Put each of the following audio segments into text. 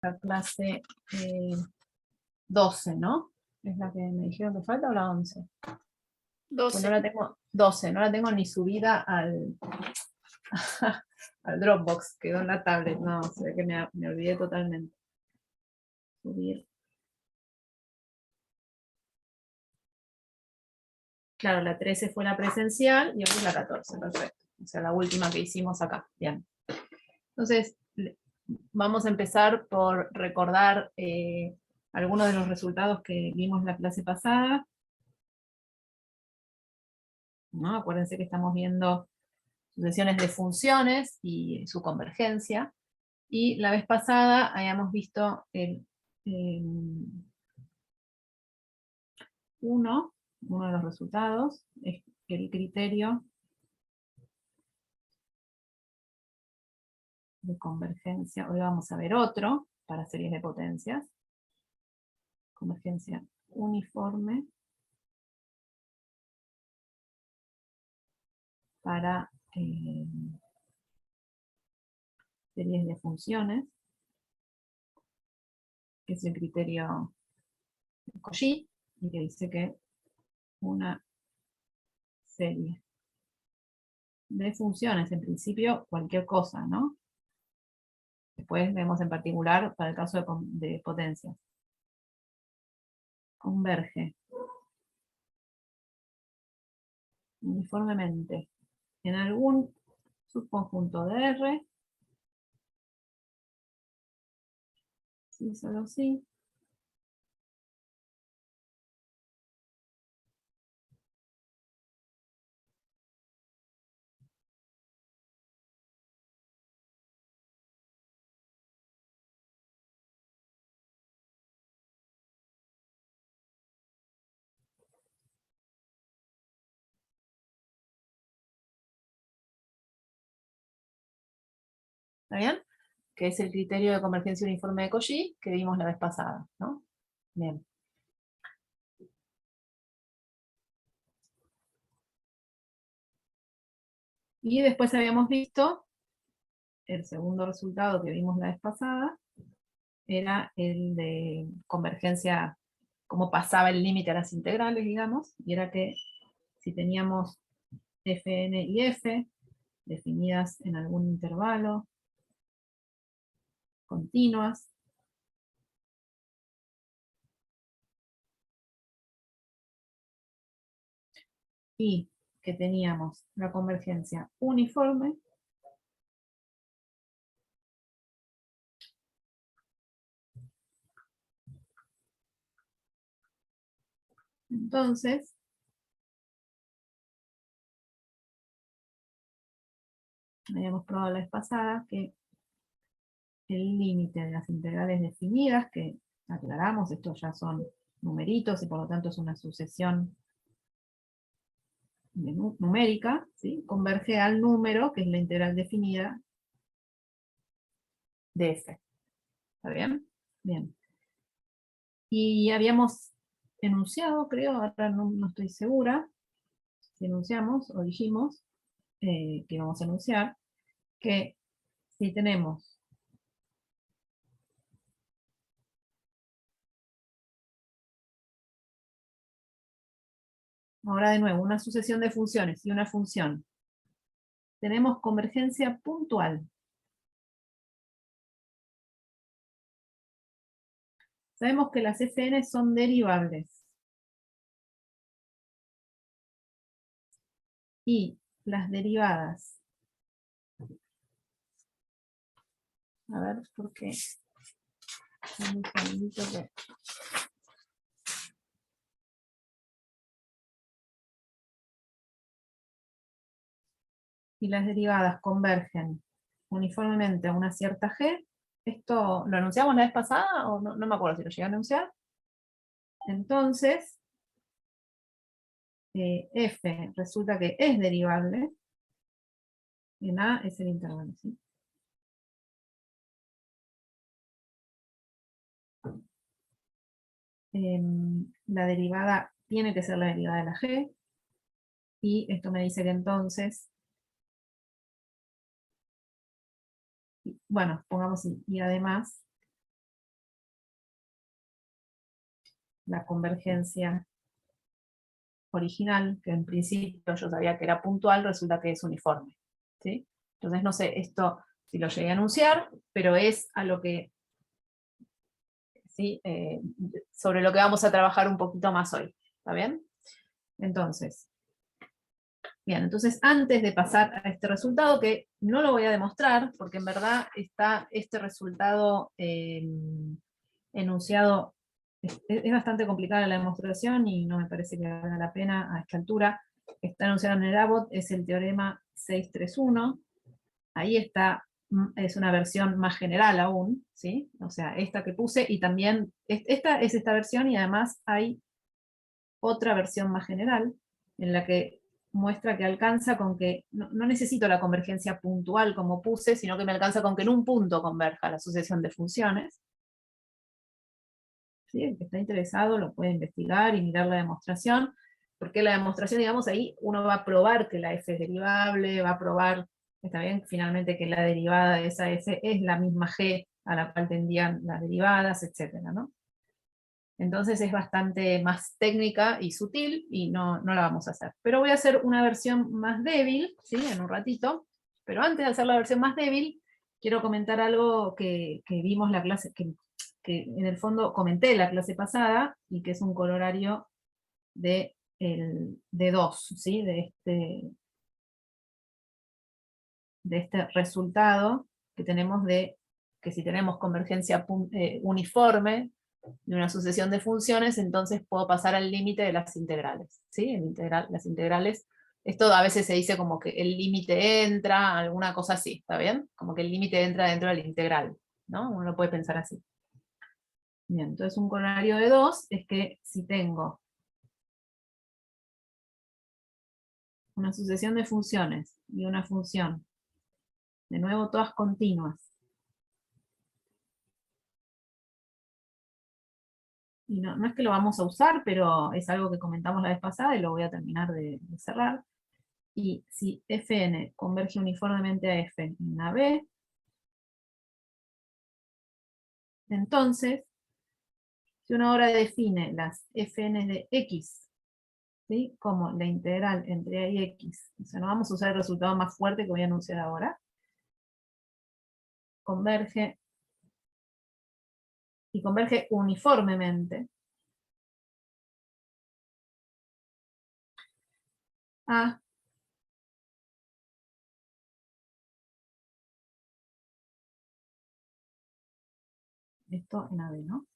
la clase 12, ¿no? ¿Es la que me dijeron que falta o la 11? 12. Pues no la tengo, 12, no la tengo ni subida al, al Dropbox, quedó en la tablet, no, se ve que me olvidé totalmente. Subir. Claro, la 13 fue la presencial y hoy es la 14, perfecto. O sea, la última que hicimos acá, bien. Entonces, vamos a empezar por recordar algunos de los resultados que vimos la clase pasada. ¿No? Acuérdense que estamos viendo sucesiones de funciones y su convergencia. Y la vez pasada habíamos visto uno de los resultados, es el criterio de convergencia. Hoy vamos a ver otro para series de potencias. Convergencia uniforme para series de funciones, que es el criterio de Cauchy, y que dice que una serie de funciones, en principio cualquier cosa, ¿no? Después vemos en particular para el caso de potencias. Converge uniformemente en algún subconjunto de R, sí, solo sí, ¿está bien? Que es el criterio de convergencia uniforme de Cauchy que vimos la vez pasada, ¿no? Bien. Y después habíamos visto el segundo resultado que vimos la vez pasada, era el de convergencia, cómo pasaba el límite a las integrales, digamos, y era que si teníamos Fn y F definidas en algún intervalo, continuas, y que teníamos la convergencia uniforme, entonces habíamos probado la vez pasada que el límite de las integrales definidas, que aclaramos, estos ya son numeritos y por lo tanto es una sucesión numérica, ¿sí? Converge al número, que es la integral definida de f. ¿Está bien? Bien. Y habíamos enunciado, creo, ahora no estoy segura, si enunciamos o dijimos que íbamos a enunciar, que si tenemos ahora de nuevo una sucesión de funciones y una función, tenemos convergencia puntual. Sabemos que las Fn son derivables. Y las derivadas. A ver, ¿por qué? Un segundito que... Y las derivadas convergen uniformemente a una cierta g. ¿Esto lo anunciamos la vez pasada o no me acuerdo si lo llegué a anunciar? Entonces, f resulta que es derivable en A es el intervalo, ¿sí? La derivada tiene que ser la derivada de la g, y esto me dice que entonces, bueno, pongamos y además, la convergencia original, que en principio yo sabía que era puntual, resulta que es uniforme. ¿Sí? Entonces, no sé, esto si lo llegué a anunciar, pero es a lo que, ¿sí? Sobre lo que vamos a trabajar un poquito más hoy. ¿Está bien? Entonces, bien, entonces antes de pasar a este resultado, que no lo voy a demostrar, porque en verdad está este resultado enunciado, es bastante complicada la demostración y no me parece que valga la pena a esta altura. Está enunciado en el Abbott, es el teorema 631. Ahí está, es una versión más general aún, ¿sí? O sea, esta que puse, y también, esta es esta versión, y además hay otra versión más general, en la que muestra que alcanza con que, no necesito la convergencia puntual como puse, sino que me alcanza con que en un punto converja la sucesión de funciones. ¿Sí? El que está interesado lo puede investigar y mirar la demostración, porque la demostración, digamos, ahí uno va a probar que la f es derivable, va a probar, está bien, finalmente que la derivada de esa f es la misma g a la cual tendrían las derivadas, etcétera, ¿no? Entonces es bastante más técnica y sutil y no la vamos a hacer. Pero voy a hacer una versión más débil, ¿sí? En un ratito. Pero antes de hacer la versión más débil, quiero comentar algo que vimos la clase, que en el fondo comenté la clase pasada, y que es un corolario de 2, ¿sí? De este resultado que tenemos de que si tenemos convergencia uniforme de una sucesión de funciones, entonces puedo pasar al límite de las integrales. ¿Sí? Las integrales, esto a veces se dice como que el límite entra, alguna cosa así, ¿está bien? Como que el límite entra dentro del integral, ¿no? Uno lo puede pensar así. Bien, entonces un corolario de 2 es que si tengo una sucesión de funciones y una función, de nuevo todas continuas, y no es que lo vamos a usar, pero es algo que comentamos la vez pasada y lo voy a terminar de cerrar. Y si Fn converge uniformemente a F en a B, entonces, si uno ahora define las Fn de X, ¿sí? Como la integral entre A y X, o sea, no vamos a usar el resultado más fuerte que voy a anunciar ahora, converge, y converge uniformemente a esto en AB, ¿no?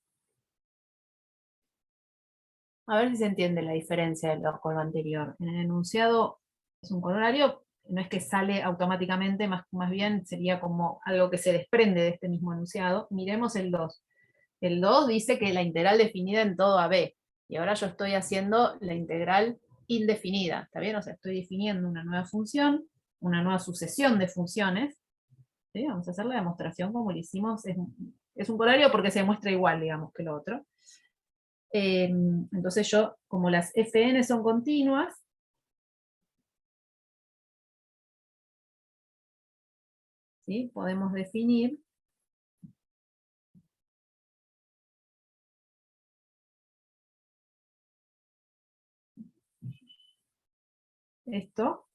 A ver si se entiende la diferencia con lo anterior. En el enunciado es un corolario, no es que sale automáticamente, más bien sería como algo que se desprende de este mismo enunciado. Miremos el 2. El 2 dice que la integral definida en todo AB, y ahora yo estoy haciendo la integral indefinida, ¿está bien? O sea, estoy definiendo una nueva función, una nueva sucesión de funciones. ¿Sí? Vamos a hacer la demostración como lo hicimos. Es un corolario porque se demuestra igual, digamos, que lo otro. Entonces yo, como las Fn son continuas, ¿sí? Podemos definir esto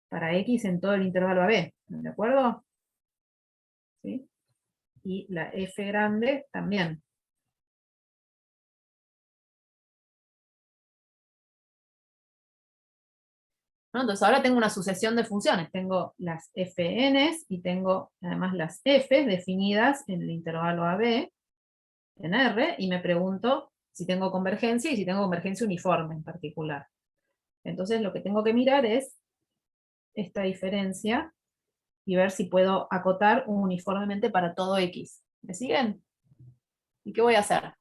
para X en todo el intervalo AB, ¿de acuerdo? ¿Sí? Y la F grande también. ¿No? Entonces ahora tengo una sucesión de funciones, tengo las Fn's y tengo además las F's definidas en el intervalo AB, en R, y me pregunto si tengo convergencia y si tengo convergencia uniforme en particular. Entonces lo que tengo que mirar es esta diferencia y ver si puedo acotar uniformemente para todo X. ¿Me siguen? ¿Y qué voy a hacer?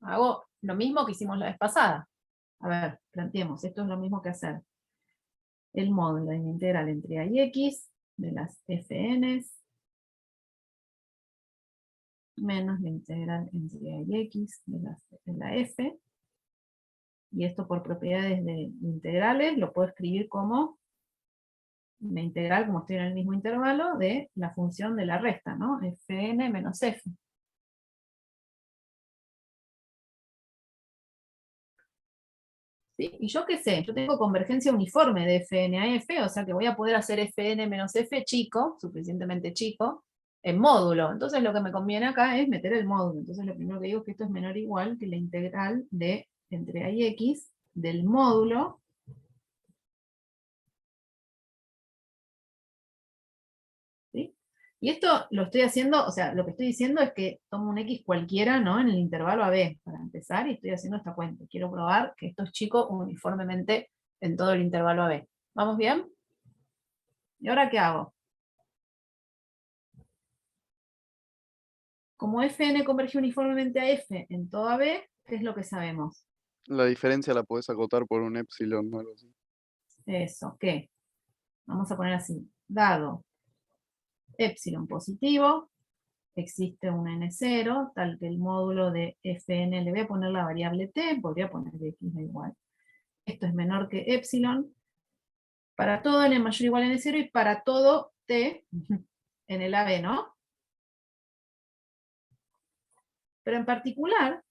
Hago lo mismo que hicimos la vez pasada. A ver, planteemos, esto es lo mismo que hacer el módulo de la integral entre A y X de las Fn's menos la integral entre A y X de la F, y esto por propiedades de integrales lo puedo escribir como la integral, como estoy en el mismo intervalo, de la función de la resta, ¿no? Fn menos F. ¿sí? Y yo qué sé, yo tengo convergencia uniforme de Fn a F, o sea que voy a poder hacer Fn menos F chico, suficientemente chico, en módulo. Entonces lo que me conviene acá es meter el módulo. Entonces lo primero que digo es que esto es menor o igual que la integral de entre a y x del módulo ¿sí? Y esto lo estoy haciendo, o sea, lo que estoy diciendo es que tomo un x cualquiera, ¿no? En el intervalo AB, para empezar, y estoy haciendo esta cuenta. Quiero probar que esto es chico uniformemente en todo el intervalo AB. ¿Vamos bien? ¿Y ahora qué hago? Como Fn converge uniformemente a F en todo AB, ¿qué es lo que sabemos? La diferencia la podés acotar por un epsilon o algo así. Eso, ¿qué? Vamos a poner así. Dado epsilon positivo, existe un n0, tal que el módulo de Fn le voy a poner la variable t, podría poner x da igual. Esto es menor que epsilon, para todo n mayor o igual a n0 y para todo t en el AB, ¿no? Pero en particular,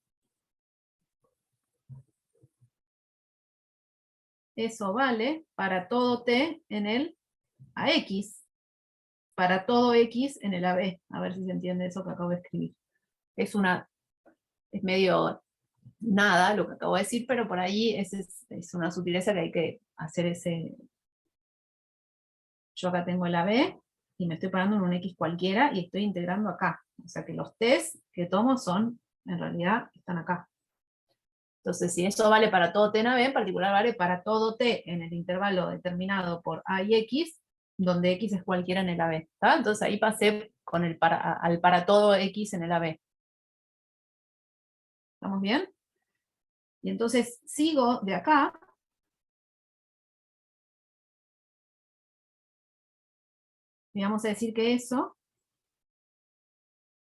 eso vale para todo t en el AX, para todo x en el AB. A ver si se entiende eso que acabo de escribir. Es medio nada lo que acabo de decir, pero por ahí es una sutileza que hay que hacer ese. Yo acá tengo el AB y me estoy parando en un X cualquiera y estoy integrando acá. O sea que los t's que tomo son, en realidad, están acá. Entonces, si eso vale para todo t en AB, en particular vale para todo t en el intervalo determinado por A y X, donde X es cualquiera en el AB. ¿Está? Entonces ahí pasé con al para todo X en el AB. ¿Estamos bien? Y entonces sigo de acá. Y vamos a decir que eso,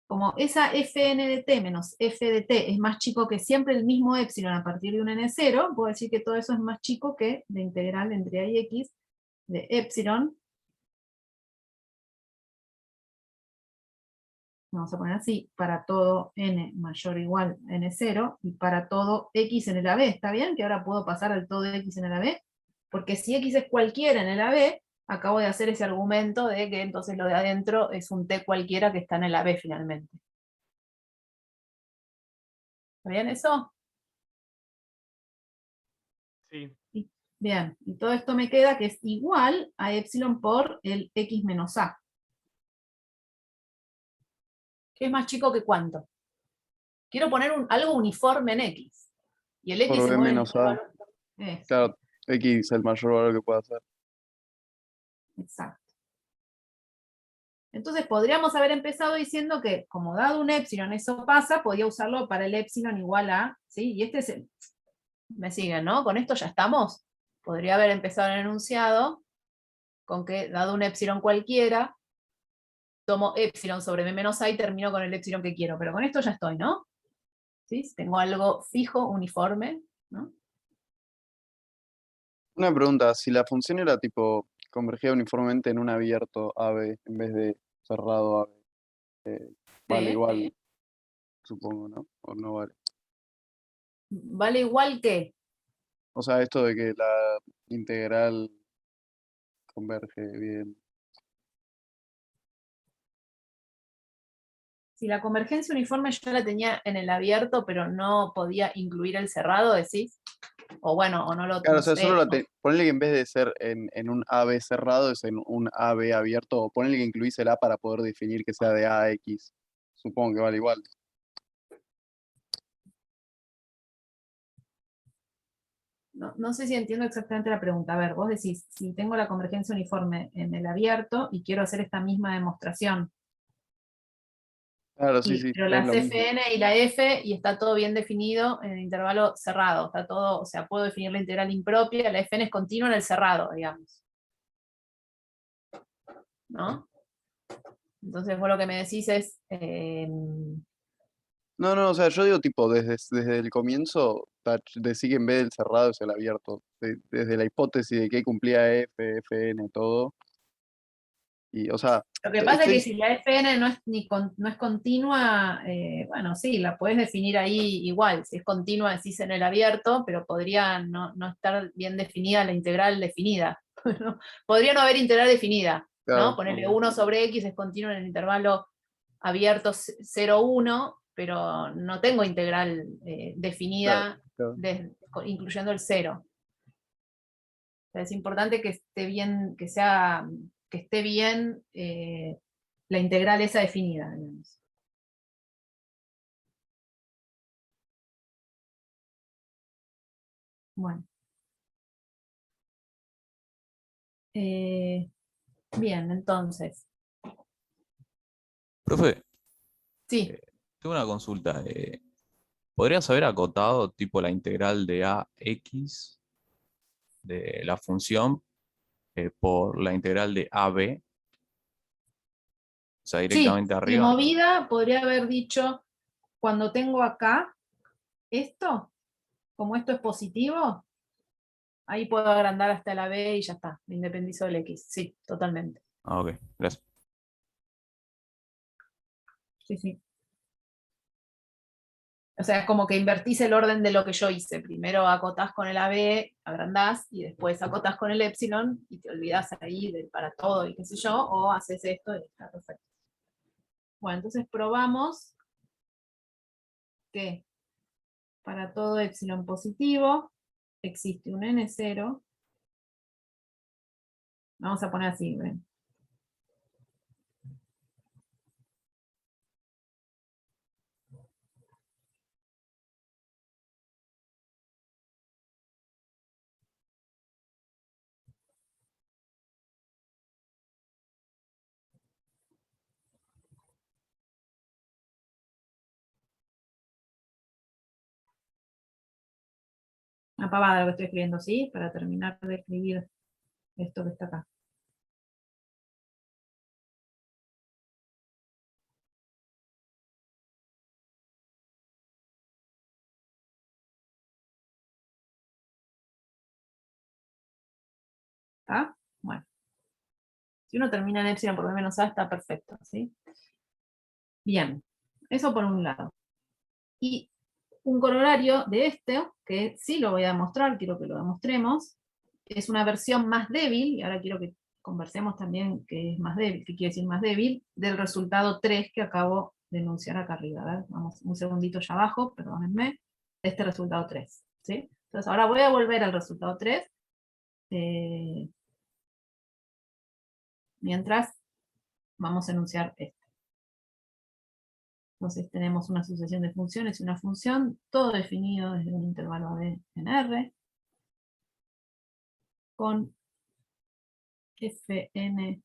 como esa Fn de t menos f de t es más chico que siempre el mismo epsilon a partir de un n0, puedo decir que todo eso es más chico que la integral entre a y x de epsilon. Vamos a poner así, para todo n mayor o igual a n0 y para todo x en el AB. ¿Está bien? Que ahora puedo pasar al todo x en el AB. Porque si x es cualquiera en el AB, acabo de hacer ese argumento de que entonces lo de adentro es un t cualquiera que está en el AB finalmente. ¿Está bien eso? Sí. Bien, y todo esto me queda que es igual a epsilon por el x menos a. ¿Qué es más chico que cuánto? Quiero poner algo uniforme en x. Y el x Por se b mueve en menos a. intervalo. Eso, Claro, x es el mayor valor que pueda hacer. exacto. Entonces podríamos haber empezado diciendo que, como dado un epsilon eso pasa, podía usarlo para el epsilon igual a, ¿sí? Y este es el, me siguen, ¿no? Con esto ya estamos. Podría haber empezado el enunciado con que, dado un epsilon cualquiera, tomo epsilon sobre b menos a y termino con el epsilon que quiero. Pero con esto ya estoy, ¿no? ¿Sí? Tengo algo fijo, uniforme, ¿no? Una pregunta, si la función era tipo convergida uniformemente en un abierto AB en vez de cerrado AB, vale Sí. igual, supongo, ¿no? O no vale. Vale igual que, O sea, esto de que la integral converge bien. si la convergencia uniforme yo la tenía en el abierto, pero no podía incluir el cerrado, decís. O bueno, o no lo, Claro, no o sea, solo sé. ponele que en vez de ser en un AB cerrado, es en un AB abierto, o ponele que incluís el A para poder definir que sea de A a X. Supongo que vale igual. No, no sé si entiendo exactamente la pregunta. A ver, vos decís, si tengo la convergencia uniforme en el abierto y quiero hacer esta misma demostración, Claro, sí, sí, pero es las lo mismo. Fn y la F, y está todo bien definido en el intervalo cerrado, está todo, o sea, puedo definir la integral impropia, la Fn es continua en el cerrado, digamos. ¿No? Entonces vos lo que me decís es, No, no, o sea, yo digo tipo, desde el comienzo, decí que en vez del cerrado es el abierto. Desde la hipótesis de que cumplía F, Fn, todo. Y, o sea, Lo que pasa es que estoy, si la fn no es continua, bueno, sí, la puedes definir ahí igual. Si es continua, decís en el abierto, pero podría no estar bien definida la integral definida. ¿No? Podría no haber integral definida, ¿no? claro, Ponerle ok, 1 sobre x es continuo en el intervalo abierto 0, 1, pero no tengo integral claro, definida claro. incluyendo el 0. O sea, es importante que esté bien, que esté bien la integral esa definida, digamos. Bueno. Eh, bien, entonces. Profe, Sí, tengo una consulta. ¿Podrías haber acotado tipo la integral de AX de la función por la integral de AB? O sea, sí, directamente de arriba. movida podría haber dicho, cuando tengo acá esto, como esto es positivo, ahí puedo agrandar hasta la B y ya está, me independizo del X. Sí, totalmente. Ah, ok, gracias. Sí, sí. O sea, es como que invertís el orden de lo que yo hice. Primero acotás con el AB, agrandás, y después acotás con el epsilon, y te olvidás ahí para todo y qué sé yo, o haces esto y está perfecto. Bueno, entonces probamos que para todo epsilon positivo existe un n0. Vamos a poner así, ¿ven? Una pavada lo que estoy escribiendo, ¿sí? Para terminar de escribir esto que está acá. ¿Está? Bueno. Si uno termina en epsilon por b menos a, está perfecto, ¿sí? Bien. Eso por un lado. Y un corolario de este, que sí lo voy a demostrar, quiero que lo demostremos, es una versión más débil, y ahora quiero que conversemos también qué es más débil, qué quiere decir más débil, del resultado 3 que acabo de enunciar acá arriba. A ver, vamos un segundito ya abajo, perdónenme, de este resultado 3. ¿Sí? Entonces ahora voy a volver al resultado 3, mientras vamos a enunciar esto. Entonces tenemos una sucesión de funciones y una función, todo definido desde un intervalo AB en R, con Fn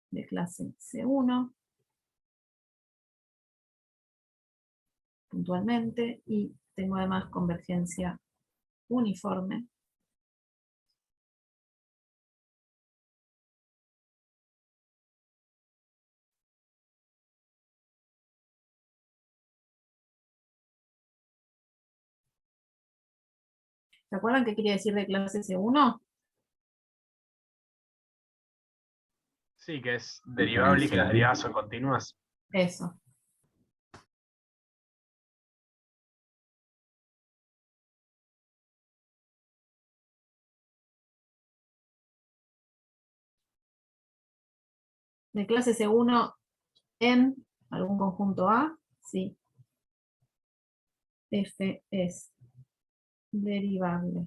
de clase C1, puntualmente, y tengo además convergencia uniforme. ¿Se acuerdan qué quería decir de clase C1? Sí, que es derivable y que las derivadas son continuas. Eso. De clase C1 en algún conjunto A, sí. F es derivable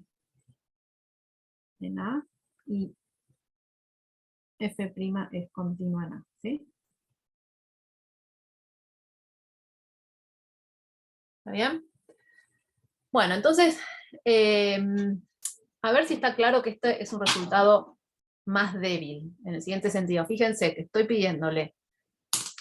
en A y F' es continua en A, ¿sí? ¿Está bien? Bueno, entonces, a ver si está claro que este es un resultado más débil, en el siguiente sentido. Fíjense que estoy pidiéndole,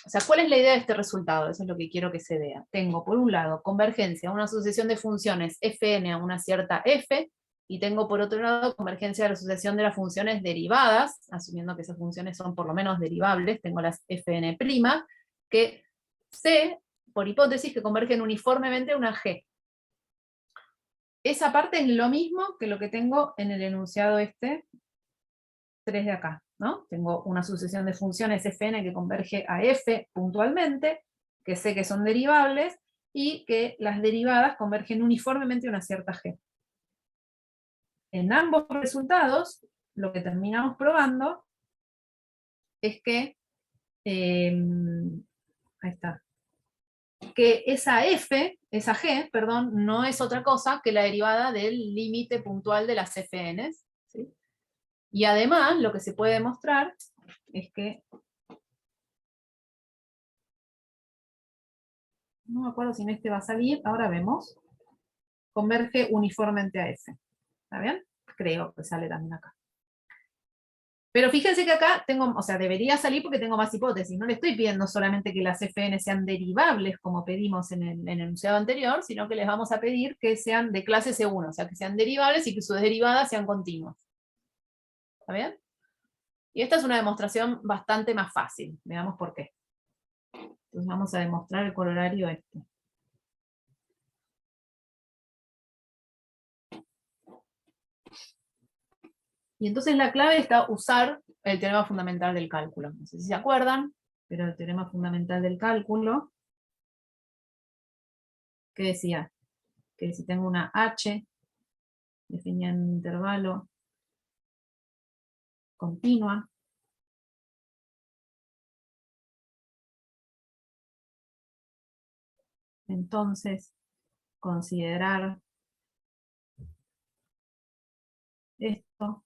o sea, ¿cuál es la idea de este resultado? Eso es lo que quiero que se vea. Tengo, por un lado, convergencia, una sucesión de funciones fn a una cierta f, y tengo, por otro lado, convergencia de la sucesión de las funciones derivadas, asumiendo que esas funciones son por lo menos derivables, tengo las fn', que sé, por hipótesis, que convergen uniformemente a una g. Esa parte es lo mismo que lo que tengo en el enunciado este 3 de acá. ¿no? Tengo una sucesión de funciones fn que converge a f puntualmente, que sé que son derivables, y que las derivadas convergen uniformemente a una cierta g. En ambos resultados, lo que terminamos probando es que, ahí está, que esa g, perdón, no es otra cosa que la derivada del límite puntual de las fn, ¿sí? Y además, lo que se puede demostrar es que, no me acuerdo si en este va a salir, ahora vemos, converge uniformemente a f. ¿Está bien? Creo que sale también acá. Pero fíjense que acá tengo, o sea, debería salir porque tengo más hipótesis. No le estoy pidiendo solamente que las fn sean derivables, como pedimos en el enunciado anterior, sino que les vamos a pedir que sean de clase C1, o sea, que sean derivables y que sus derivadas sean continuas. ¿Está bien? Y esta es una demostración bastante más fácil. Veamos por qué. Entonces vamos a demostrar el corolario este. Y entonces la clave está usar el teorema fundamental del cálculo. No sé si se acuerdan, pero el teorema fundamental del cálculo, ¿qué decía? Que si tengo una h definida en un intervalo continua, entonces considerar esto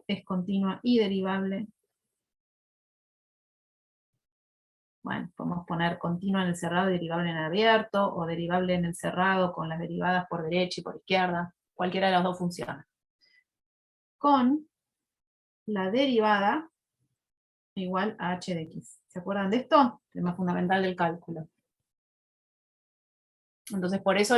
es continua y derivable. Bueno, podemos poner continua en el cerrado y derivable en el abierto, o derivable en el cerrado con las derivadas por derecha y por izquierda. Cualquiera de las dos funciona. Con la derivada igual a h de x. ¿Se acuerdan de esto? Tema fundamental del cálculo. Entonces, por eso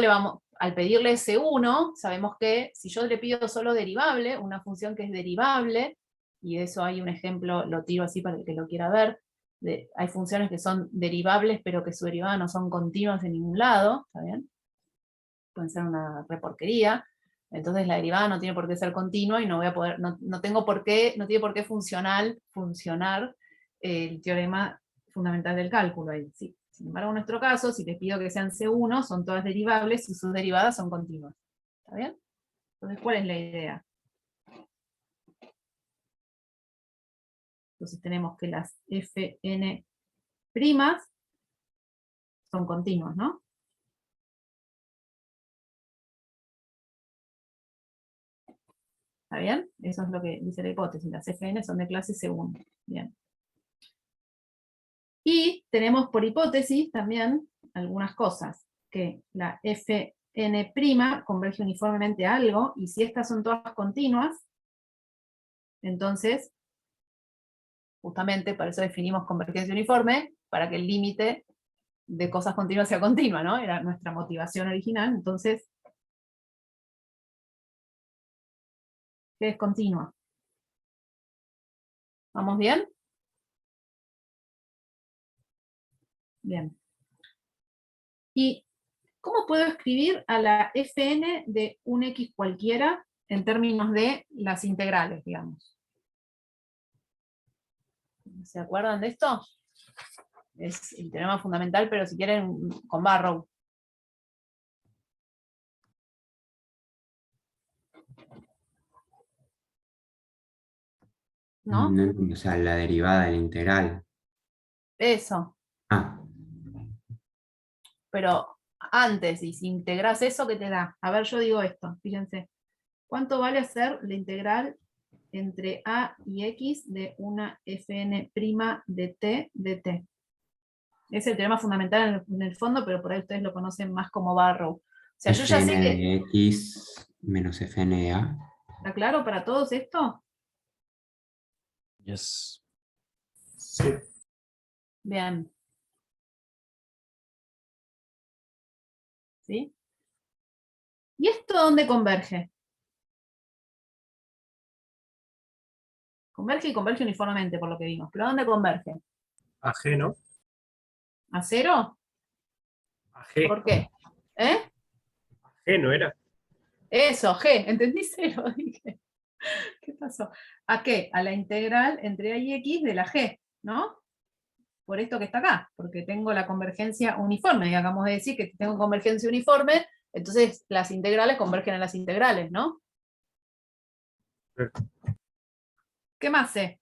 al pedirle S1, sabemos que si yo le pido solo derivable, una función que es derivable, y de eso hay un ejemplo, lo tiro así para el que lo quiera ver, hay funciones que son derivables, pero que su derivada no son continuas en ningún lado, ¿está bien? Pueden ser una reporquería. Entonces la derivada no tiene por qué ser continua y no voy a poder, no tiene por qué funcionar el teorema fundamental del cálculo ahí, sí. Sin embargo, en nuestro caso, si les pido que sean C1, son todas derivables y sus derivadas son continuas. ¿Está bien? Entonces, ¿cuál es la idea? Entonces tenemos que las Fn' son continuas, ¿no? ¿Está bien? Eso es lo que dice la hipótesis. Las Fn son de clase C1. Bien. Y tenemos por hipótesis también algunas cosas, que la Fn' converge uniformemente a algo, y si estas son todas continuas, entonces, justamente por eso definimos convergencia uniforme, para que el límite de cosas continuas sea continua, ¿no? Era nuestra motivación original. Entonces, ¿qué es continua? ¿Vamos bien? Bien. ¿Y cómo puedo escribir a la Fn de un x cualquiera en términos de las integrales, digamos? ¿Se acuerdan de esto? Es el teorema fundamental, pero si quieren, con Barrow. ¿No? O sea, la derivada de la integral. Eso. Ah, Pero antes, y si integras eso, ¿qué te da? A ver, yo digo esto, fíjense. ¿Cuánto vale hacer la integral entre a y x de una Fn' de t de t? Es el teorema fundamental en el fondo, pero por ahí ustedes lo conocen más como Barrow. O sea, yo ya sé Fn que... de x menos Fn de a. ¿Está claro para todos esto? Yes. Sí. Bien. ¿Sí? ¿Y esto dónde converge? Converge y converge uniformemente, por lo que vimos. ¿Pero dónde converge? A G, ¿no? ¿A cero? A G. ¿Por qué? ¿Eh? G no era. Eso, G. ¿Entendí cero? Dije. ¿Qué pasó? ¿A qué? A la integral entre a y x de la g, ¿no? Por esto que está acá, porque tengo la convergencia uniforme, y acabamos de decir que tengo convergencia uniforme, entonces las integrales convergen a las integrales, ¿no? ¿Qué más sé?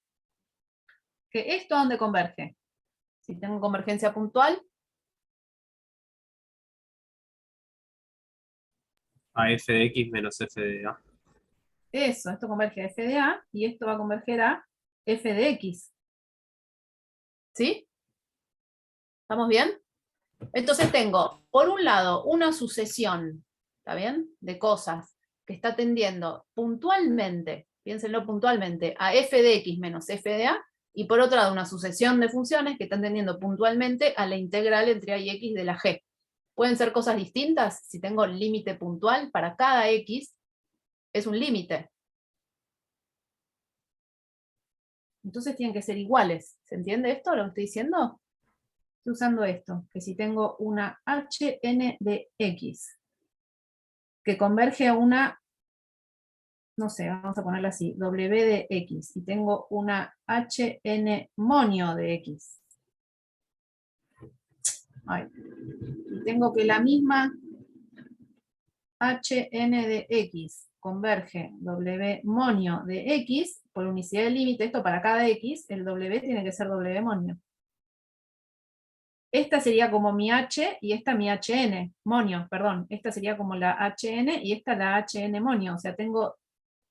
Que esto a dónde converge. Si tengo convergencia puntual, A f de x menos f de a. eso, esto converge a f de a, y esto va a converger a f de x. ¿Sí? ¿Estamos bien? Entonces tengo, por un lado, una sucesión, ¿está bien? De cosas que está tendiendo puntualmente, piénsenlo puntualmente, a f de x menos f de a, y por otro lado una sucesión de funciones que están tendiendo puntualmente a la integral entre a y x de la g. Pueden ser cosas distintas si tengo límite puntual para cada x, es un límite. Entonces tienen que ser iguales. ¿Se entiende esto, lo que estoy diciendo? Estoy usando esto, que si tengo una hn de x, que converge a una, no sé, vamos a ponerla así, w de x, y tengo una hn monio de x. Ay, y tengo que la misma hn de x converge w monio de x, por unicidad de límite, esto para cada x, el w tiene que ser w monio. Esta sería como mi h y esta mi hn, monio, perdón. Esta sería como la hn y esta la hn monio. O sea, tengo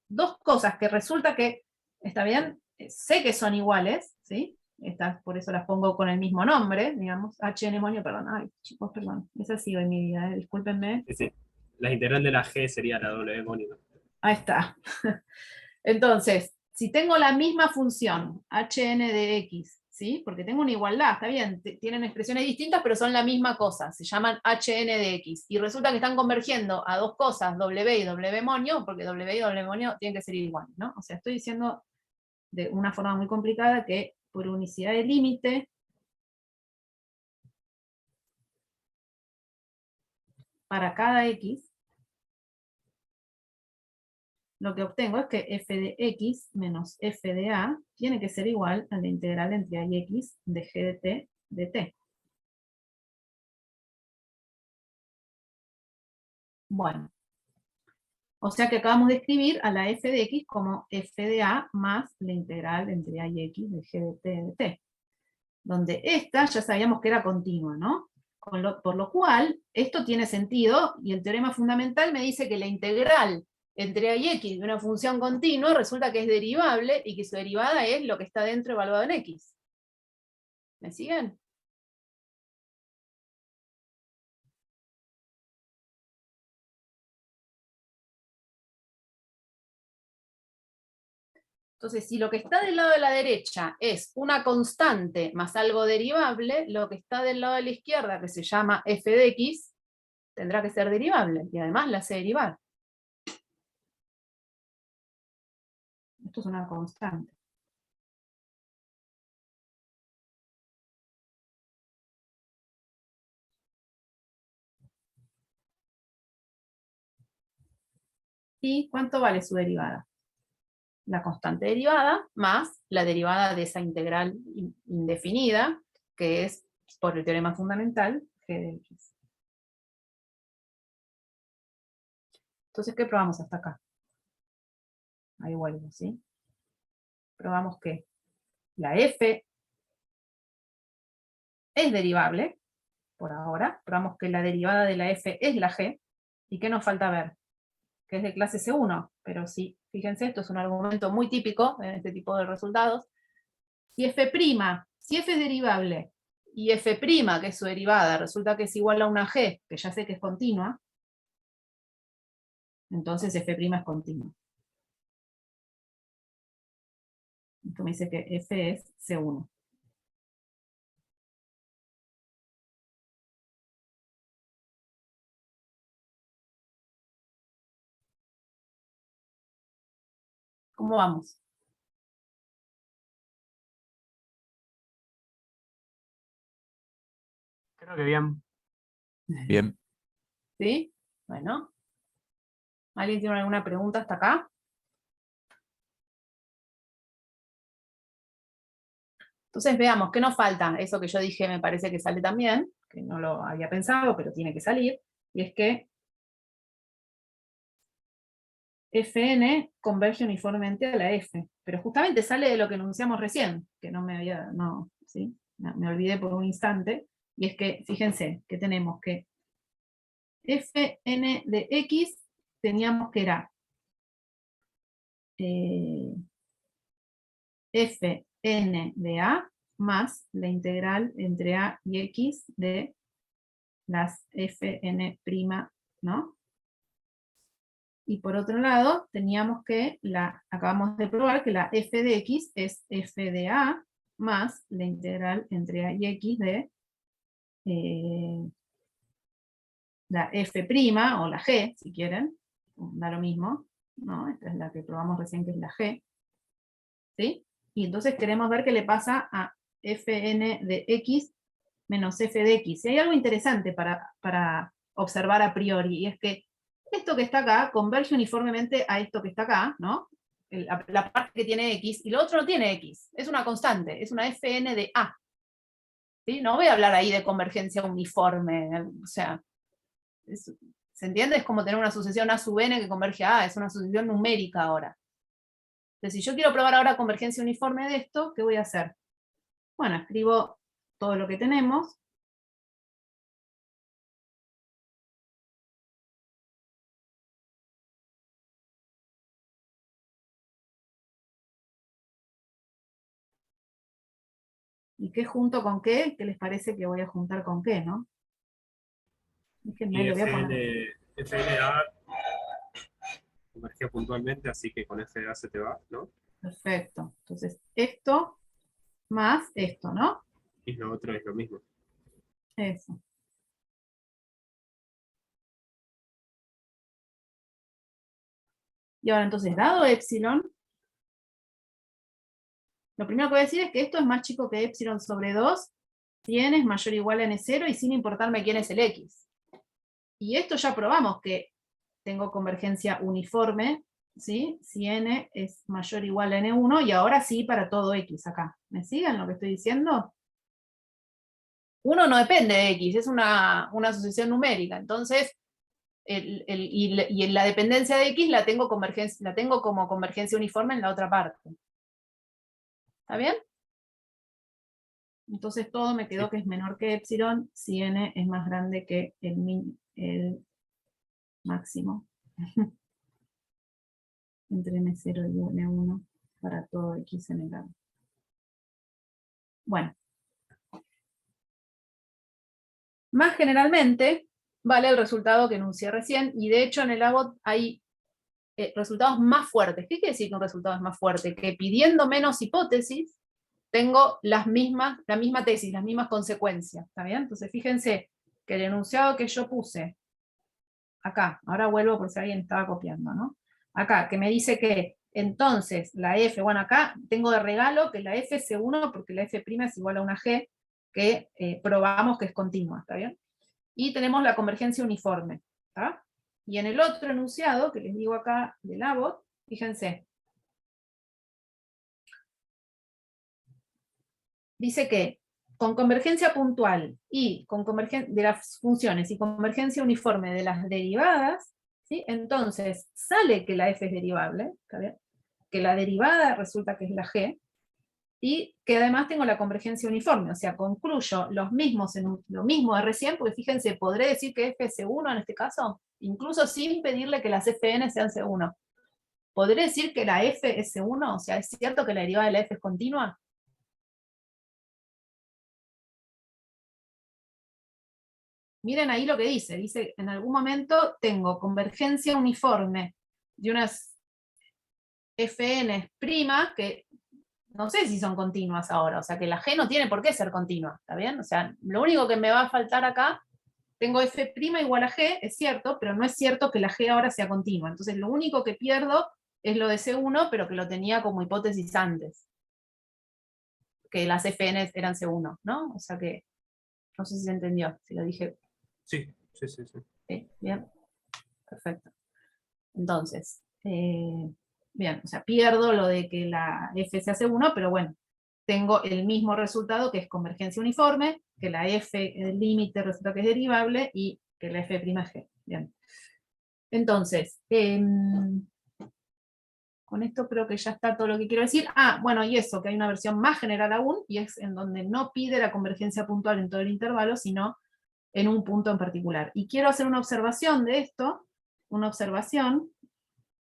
dos cosas que resulta que, ¿está bien? Sé que son iguales, ¿sí? Estas, por eso las pongo con el mismo nombre, digamos, hn monio, perdón. Ay, chicos, perdón. Esa sí en mi vida, discúlpenme. Sí, sí. La integral de la g sería la w mónica. Ahí está. Entonces, si tengo la misma función, hn de x, ¿sí? Porque tengo una igualdad, está bien, tienen expresiones distintas, pero son la misma cosa, se llaman hn de x, y resulta que están convergiendo a dos cosas, w y w monio, porque w y w monio tienen que ser iguales, ¿no? O sea, estoy diciendo de una forma muy complicada que por unicidad de límite, para cada x, lo que obtengo es que f de x menos f de a tiene que ser igual a la integral entre a y x de g de t de t. Bueno, o sea que acabamos de escribir a la f de x como f de a más la integral entre a y x de g de t de t. Donde esta ya sabíamos que era continua, ¿no? Por lo cual, esto tiene sentido, y el teorema fundamental me dice que la integral entre a y x de una función continua resulta que es derivable y que su derivada es lo que está dentro evaluado en x. ¿Me siguen? Entonces, si lo que está del lado de la derecha es una constante más algo derivable, lo que está del lado de la izquierda, que se llama f de x, tendrá que ser derivable, y además la hace derivar. Esto es una constante. ¿Y cuánto vale su derivada? La constante derivada más la derivada de esa integral indefinida, que es, por el teorema fundamental, g de x. Entonces, ¿qué probamos hasta acá? Ahí vuelvo, ¿sí? Probamos que la f es derivable, por ahora. Probamos que la derivada de la f es la g. ¿Y qué nos falta ver? Que es de clase C1, pero sí, fíjense, esto es un argumento muy típico en este tipo de resultados. Si f', si f es derivable, y f', que es su derivada, resulta que es igual a una g, que ya sé que es continua, entonces f' es continua. Esto me dice que f es C1. ¿Cómo vamos? Creo que bien. Bien. ¿Sí? Bueno. ¿Alguien tiene alguna pregunta hasta acá? Entonces veamos, ¿qué nos falta? Eso que yo dije me parece que sale también, que no lo había pensado, pero tiene que salir, y es que Fn converge uniformemente a la F, pero justamente sale de lo que enunciamos recién, que no me había, no, ¿sí? Me olvidé por un instante, y es que, fíjense, que tenemos que Fn de x teníamos que era Fn de a más la integral entre a y x de las Fn', ¿no? Y por otro lado, teníamos que, acabamos de probar que la f de x es f de a más la integral entre a y x de la f' o la g, si quieren, da lo mismo, ¿no? Esta es la que probamos recién, que es la g, ¿sí? Y entonces queremos ver qué le pasa a fn de x menos f de x. Y hay algo interesante para observar a priori, y es que esto que está acá converge uniformemente a esto que está acá, ¿no? La parte que tiene x, y lo otro no tiene x. Es una constante, es una fn de a. ¿Sí? No voy a hablar ahí de convergencia uniforme, o sea, ¿se entiende? Es como tener una sucesión a sub n que converge a a, es una sucesión numérica ahora. Entonces, si yo quiero probar ahora convergencia uniforme de esto, ¿qué voy a hacer? Bueno, escribo todo lo que tenemos. ¿Y qué junto con qué? ¿Qué les parece que voy a juntar con qué, no? Déjenme, Y le voy a poner. FNA convergía puntualmente, así que con FA se te va, ¿no? Perfecto. Entonces, esto más esto, ¿no? Y lo otro es lo mismo. Eso. Y ahora entonces, dado epsilon, lo primero que voy a decir es que esto es más chico que epsilon sobre 2, si n es mayor o igual a n0 y sin importarme quién es el x. Y esto ya probamos que tengo convergencia uniforme, ¿sí? Si n es mayor o igual a n1, y ahora sí para todo x acá. ¿Me siguen lo que estoy diciendo? 1 no depende de x, es una sucesión numérica, entonces, y en la dependencia de x la tengo como convergencia uniforme en la otra parte. ¿Está bien? Entonces todo me quedó que es menor que epsilon si n es más grande que el máximo entre n0 y n1 para todo x en el grado. Bueno. Más generalmente, vale el resultado que enuncié recién, y de hecho en el ABOT hay resultados más fuertes. ¿Qué quiere decir que un resultado es más fuerte? Que pidiendo menos hipótesis, tengo la misma tesis, las mismas consecuencias. ¿Está bien? Entonces fíjense que el enunciado que yo puse acá, ahora vuelvo por si alguien estaba copiando, ¿no? Acá, que me dice que entonces la f, bueno, acá tengo de regalo que la f es C1 porque la f' es igual a una g, que probamos que es continua, ¿está bien? Y tenemos la convergencia uniforme, ¿está? Y en el otro enunciado, que les digo acá del ABOT, fíjense, dice que con convergencia puntual y con convergencia de las funciones y convergencia uniforme de las derivadas, ¿sí? Entonces sale que la f es derivable, ¿está bien? Que la derivada resulta que es la g, y que además tengo la convergencia uniforme, o sea, concluyo lo mismo de recién, porque fíjense, podré decir que f es C1 en este caso, incluso sin pedirle que las fn sean C1. ¿Podré decir que la f es C1? O sea, ¿es cierto que la derivada de la f es continua? Miren ahí lo que dice, en algún momento tengo convergencia uniforme de unas fn primas que no sé si son continuas ahora, o sea que la g no tiene por qué ser continua, ¿está bien? O sea, lo único que me va a faltar acá, tengo f' igual a g, es cierto, pero no es cierto que la g ahora sea continua. Entonces lo único que pierdo es lo de C1, pero que lo tenía como hipótesis antes. Que las fn eran C1, ¿no? O sea que, no sé si se entendió, si lo dije. Sí. Sí, bien, perfecto. Entonces, bien, o sea, pierdo lo de que la f sea C1, pero bueno, tengo el mismo resultado, que es convergencia uniforme, que la f, el límite resulta que es derivable, y que la f' es g. Bien. Entonces, con esto creo que ya está todo lo que quiero decir. Ah, bueno, y eso, que hay una versión más general aún, y es en donde no pide la convergencia puntual en todo el intervalo, sino en un punto en particular. Y quiero hacer una observación de esto, una observación,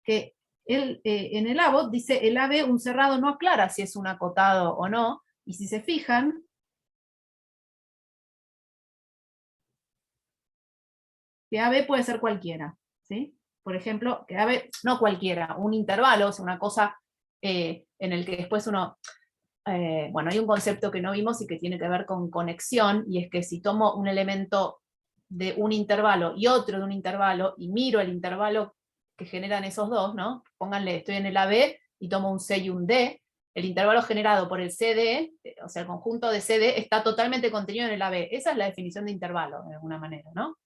que en el ABOT dice el AB un cerrado no aclara si es un acotado o no, y si se fijan, que AB puede ser cualquiera, ¿sí? Por ejemplo, que AB, no cualquiera, un intervalo, o sea, una cosa en el que después uno, bueno, hay un concepto que no vimos y que tiene que ver con conexión, y es que si tomo un elemento de un intervalo y otro de un intervalo, y miro el intervalo que generan esos dos, ¿no? Pónganle, estoy en el AB y tomo un C y un D, el intervalo generado por el CD, o sea, el conjunto de CD, está totalmente contenido en el AB. Esa es la definición de intervalo, de alguna manera, ¿no?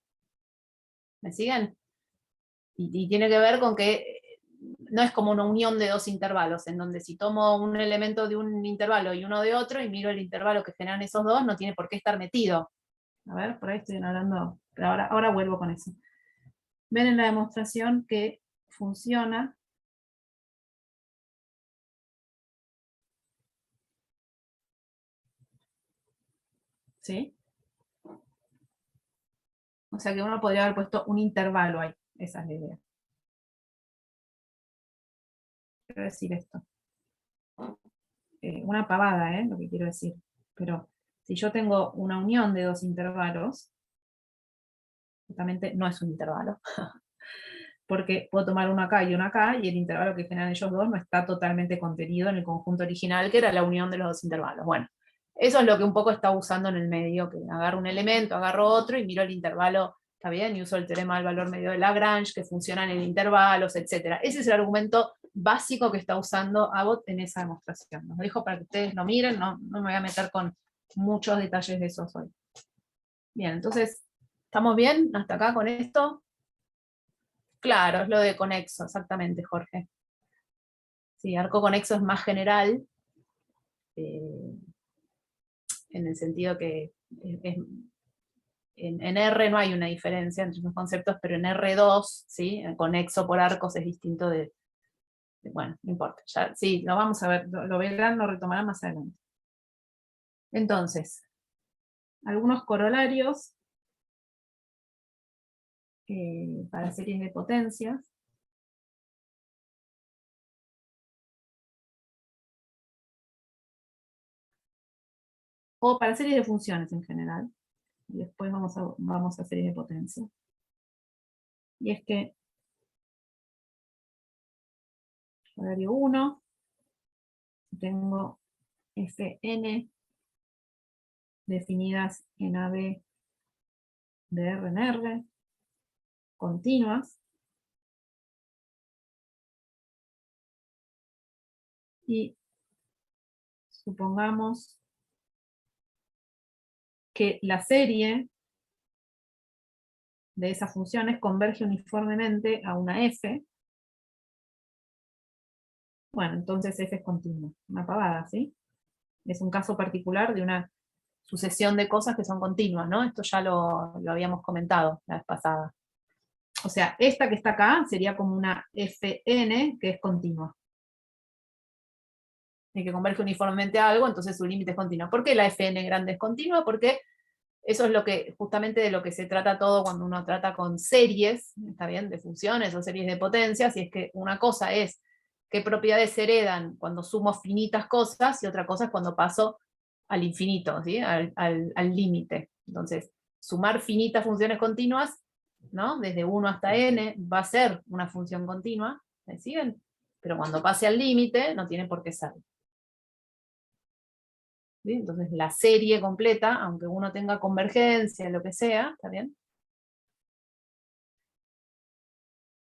¿Me siguen? Y tiene que ver con que no es como una unión de dos intervalos, en donde si tomo un elemento de un intervalo y uno de otro, y miro el intervalo que generan esos dos, no tiene por qué estar metido. A ver, por ahí estoy hablando, pero ahora vuelvo con eso. Ven en la demostración que funciona. ¿Sí? O sea que uno podría haber puesto un intervalo ahí. Esa es la idea. Quiero decir esto. Una pavada, lo que quiero decir. Pero si yo tengo una unión de dos intervalos, justamente no es un intervalo. Porque puedo tomar uno acá y uno acá, y el intervalo que generan ellos dos no está totalmente contenido en el conjunto original, que era la unión de los dos intervalos. Bueno, eso es lo que un poco está usando en el medio, que agarro un elemento, agarro otro, y miro el intervalo, está bien, y uso el teorema del valor medio de Lagrange, que funcionan en intervalos, etc. Ese es el argumento básico que está usando Abbott en esa demostración. Los dejo para que ustedes lo miren, no me voy a meter con muchos detalles de esos hoy. Bien, entonces, ¿estamos bien hasta acá con esto? Claro, es lo de conexo, exactamente, Jorge. Sí, arco conexo es más general, en el sentido que en R no hay una diferencia entre los conceptos, pero en R2, ¿sí? El conexo por arcos es distinto bueno, no importa, ya, sí, lo vamos a ver, lo verán, lo retomarán más adelante. Entonces, algunos corolarios para series de potencias. O para series de funciones en general. Y después vamos a series de potencia. Y es que horario 1, tengo Fn definidas en AB de R en R, continuas, y supongamos que la serie de esas funciones converge uniformemente a una F. Bueno, entonces F es continua, una pavada, ¿sí? Es un caso particular de una sucesión de cosas que son continuas, ¿no? Esto ya lo habíamos comentado la vez pasada. O sea, esta que está acá sería como una Fn que es continua. Y que converge uniformemente a algo, entonces su límite es continuo. ¿Por qué la Fn grande es continua? Porque eso es lo que, justamente de lo que se trata todo cuando uno trata con series, ¿está bien? De funciones o series de potencias, y es que una cosa es qué propiedades se heredan cuando sumo finitas cosas, y otra cosa es cuando paso al infinito, ¿sí? Al límite. Entonces, sumar finitas funciones continuas, ¿no? Desde 1 hasta n, va a ser una función continua, ¿me siguen? Pero cuando pase al límite, no tiene por qué ser. ¿Sí? Entonces la serie completa, aunque uno tenga convergencia, lo que sea, ¿está bien?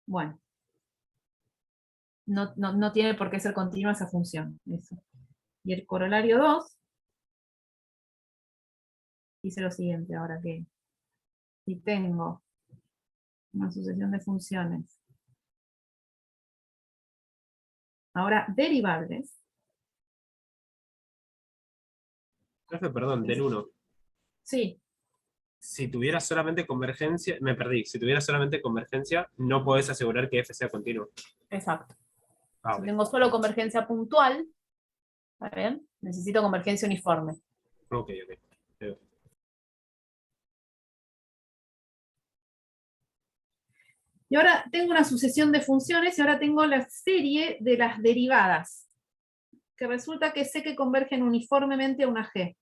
Bueno, no tiene por qué ser continua esa función. Eso. Y el corolario 2 dice lo siguiente, ahora que si tengo una sucesión de funciones, ahora derivables, Profe, perdón, del 1. Sí, Si tuvieras solamente convergencia, me perdí. Si tuvieras solamente convergencia, no podés asegurar que f sea continuo. exacto. Ah, Si ok. tengo solo convergencia puntual, ¿está bien? Necesito convergencia uniforme. Ok, ok. Y ahora tengo una sucesión de funciones y ahora tengo la serie de las derivadas, que resulta que sé que convergen uniformemente a una g.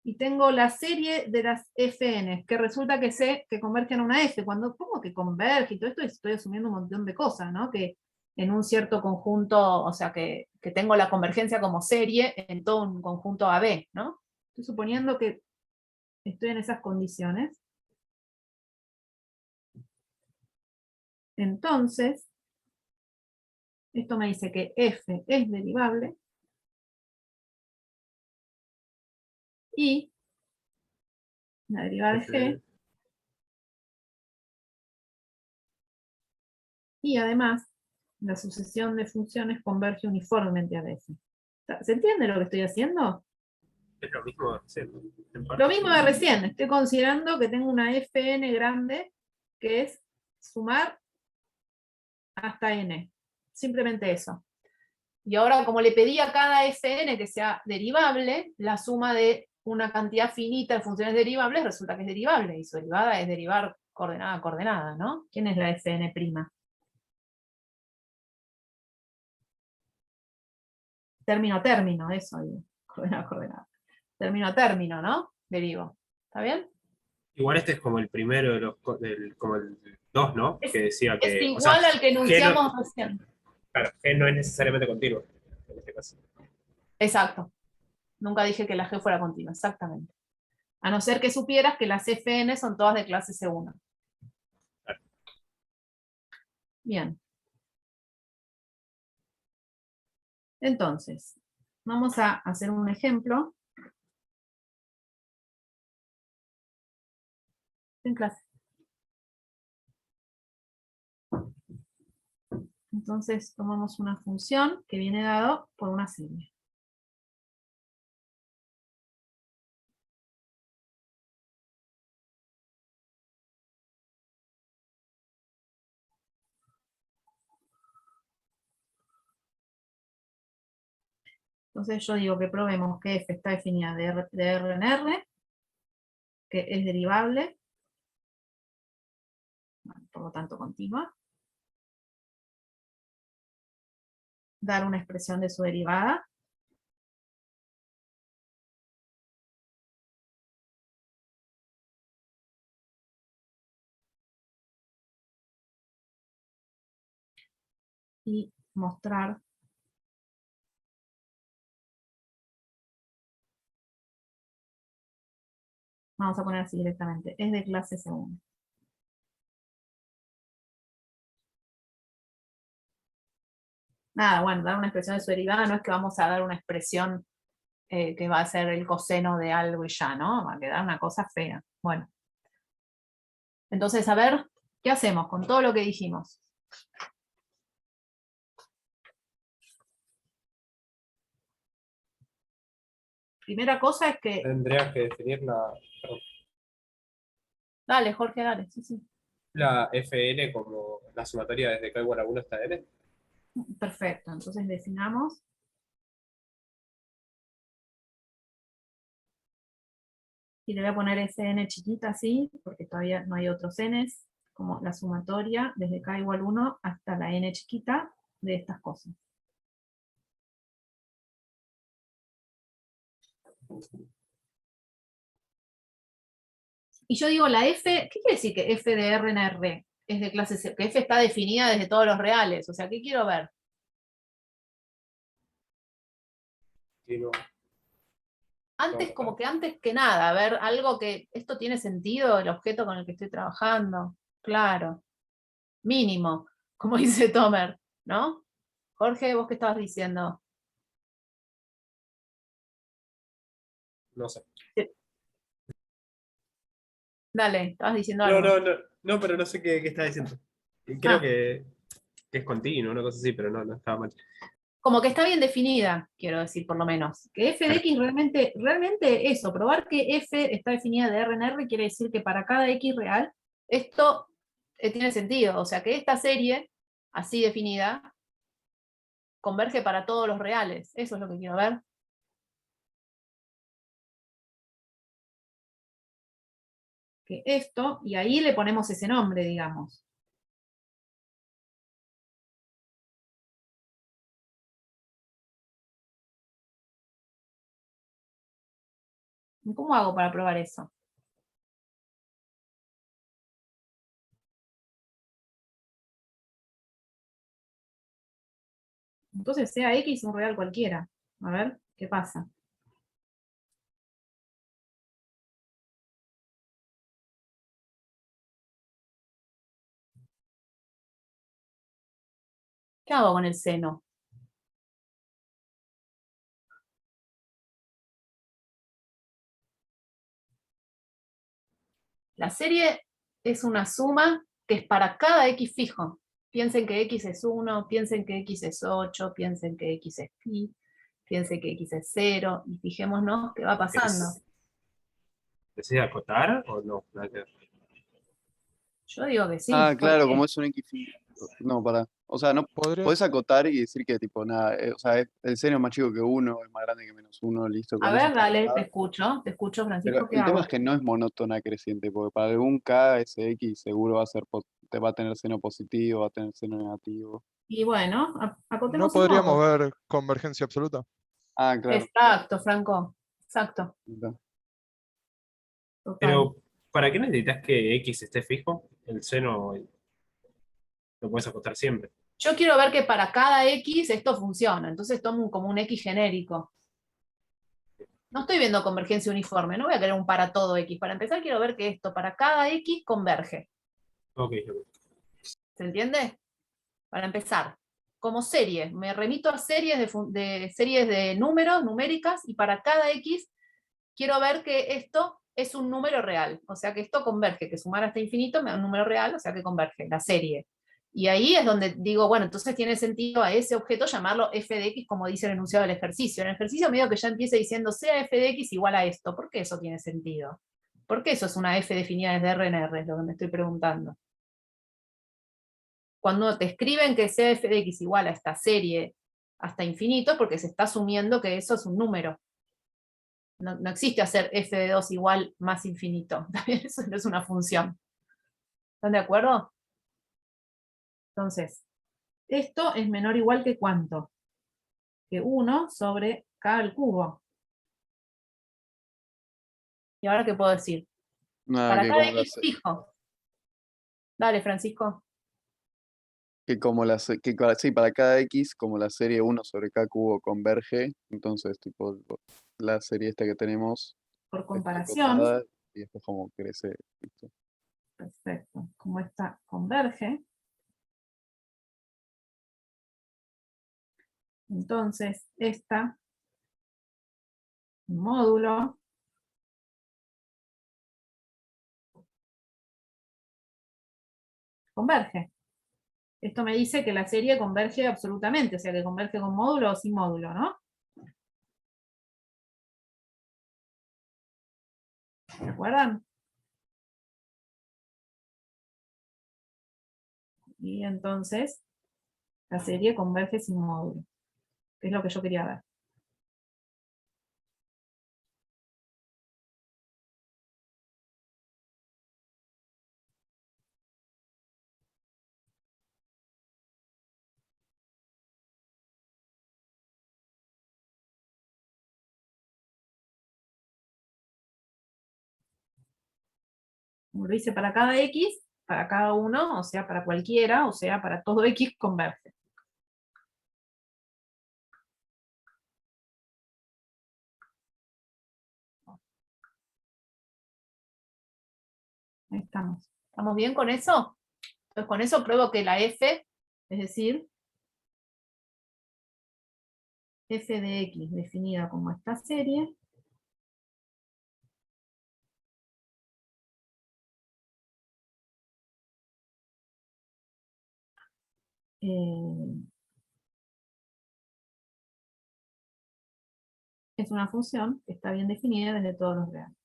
Y tengo la serie de las fn, que resulta que sé que convergen a una f. ¿Cómo que converge? Y todo esto estoy asumiendo un montón de cosas, ¿no? Que en un cierto conjunto, o sea, que tengo la convergencia como serie en todo un conjunto AB, ¿no? Estoy suponiendo que estoy en esas condiciones. Entonces, esto me dice que f es derivable y la derivada de g, y además la sucesión de funciones converge uniformemente a f. ¿Se entiende lo que estoy haciendo? Es lo mismo de recién, ¿no? En parte. Lo mismo de recién, estoy considerando que tengo una fn grande que es sumar hasta n. Simplemente eso. Y ahora, como le pedí a cada fn que sea derivable, la suma de una cantidad finita de funciones derivables resulta que es derivable, y su derivada es derivar coordenada a coordenada, ¿no? ¿Quién es la fn'? Término a término, eso, digo. Coordenada a coordenada. Término a término, ¿no? Derivo. ¿Está bien? Igual este es como el primero de los, como el 2, ¿no? Es- Que decía Es que, o sea, igual al que G no, enunciamos recién. claro, G no es necesariamente continuo, en este caso. Exacto. Nunca dije que la G fuera continua, exactamente. A no ser que supieras que las Fn son todas de clase C1. Claro. Bien. Entonces, vamos a hacer un ejemplo en clase. Entonces, tomamos una función que viene dado por una serie. Entonces yo digo que probemos que f está definida de R en R, que es derivable, bueno, por lo tanto continua. Dar una expresión de su derivada. Y mostrar vamos a poner así directamente, es de clase C1. Nada, bueno, dar una expresión de su derivada no es que vamos a dar una expresión que va a ser el coseno de algo y ya, ¿no? Va a quedar una cosa fea. Bueno. Entonces, a ver, ¿qué hacemos con todo lo que dijimos? Primera cosa es que... Tendrías que definir Dale, Jorge, dale. Sí, sí. la Fn como la sumatoria desde k igual a 1 hasta n. Perfecto. Entonces definamos. Y le voy a poner ese n chiquita así, porque todavía no hay otros n's, como la sumatoria desde k igual 1 hasta la n chiquita de estas cosas. Y yo digo, la f, ¿qué quiere decir que f de R en R es de clase C? Que f está definida desde todos los reales. O sea, ¿qué quiero ver? Antes, como que antes que nada, a ver, algo que, ¿esto tiene sentido, el objeto con el que estoy trabajando? Claro. Mínimo, como dice Tomer, ¿no? Jorge, ¿vos qué estabas diciendo? No sé. Dale, estabas diciendo No, algo. no, no, no, pero no sé qué está diciendo. Creo Ah. que es continuo, una cosa así, pero no estaba mal. como que está bien definida, quiero decir, por lo menos. Que f de x realmente eso, probar que f está definida de R en R quiere decir que para cada x real, esto tiene sentido. O sea, que esta serie, así definida, converge para todos los reales. Eso es lo que quiero ver. Que esto, y ahí le ponemos ese nombre, digamos. ¿Cómo hago para probar eso? Entonces sea X un real cualquiera. A ver, ¿qué pasa? ¿Qué hago con el seno? La serie es una suma que es para cada X fijo. Piensen que X es 1, piensen que X es 8, piensen que X es pi, piensen que X es 0, y fijémonos qué va pasando. ¿Decís acotar o no? Nada que ver. Yo digo que sí. Ah, claro, porque- como es un X finito. No, para. O sea, no Podría, podés acotar y decir que tipo nada, o sea, el seno es más chico que 1, es más grande que -1, listo, A con eso ver, está dale, acotado. te escucho, Pero Francisco, ¿qué el tema hago? es que no es monótona creciente, porque para algún K ese X seguro va a ser te va a tener seno positivo, va a tener seno negativo. Y bueno, ¿no acotemos un podríamos modo. ver convergencia absoluta? Ah, claro. Exacto, Franco. Exacto, Está. total. Pero, ¿para qué necesitas que X esté fijo? El seno lo puedes acotar siempre. Yo quiero ver que para cada X esto funciona, entonces tomo como un X genérico. No estoy viendo convergencia uniforme, no voy a querer un para todo X. Para empezar quiero ver que esto para cada X converge. Ok, ok. ¿Se entiende? Para empezar, como serie, me remito a series series de números, numéricas, y para cada X quiero ver que esto es un número real, o sea que esto converge, que sumar hasta infinito me da un número real, o sea que converge, la serie. Y ahí es donde digo, bueno, entonces tiene sentido a ese objeto llamarlo f de x como dice el enunciado del ejercicio. En el ejercicio medio que ya empieza diciendo sea f de x igual a esto. ¿Por qué eso tiene sentido? ¿Por qué eso es una f definida desde R en R? Es lo que me estoy preguntando. Cuando te escriben que sea f de x igual a esta serie hasta infinito, porque se está asumiendo que eso es un número. No existe hacer f de 2 igual más infinito. También eso no es una función. ¿Están de acuerdo? Entonces, esto es menor o igual que ¿cuánto? Que 1 sobre k al cubo. ¿Y ahora qué puedo decir? Nada, Para que cada como la, x fijo. Dale, Francisco. que como la, sí, para cada X, como la serie 1 sobre K cubo converge, entonces tipo la serie esta que tenemos Por está comparación, acotada y después como crece. ¿Listo? perfecto, como esta converge, entonces esta, módulo, converge. Esto me dice que la serie converge absolutamente, o sea que converge con módulo o sin módulo, ¿no? ¿Se acuerdan? Y entonces la serie converge sin módulo, que es lo que yo quería ver. Como lo hice para cada X, para cada uno, o sea, para cualquiera, o sea, para todo X converge. Ahí estamos. ¿Estamos bien con eso? Entonces con eso pruebo que la f, es decir, f de x definida como esta serie, es una función que está bien definida desde todos los reales.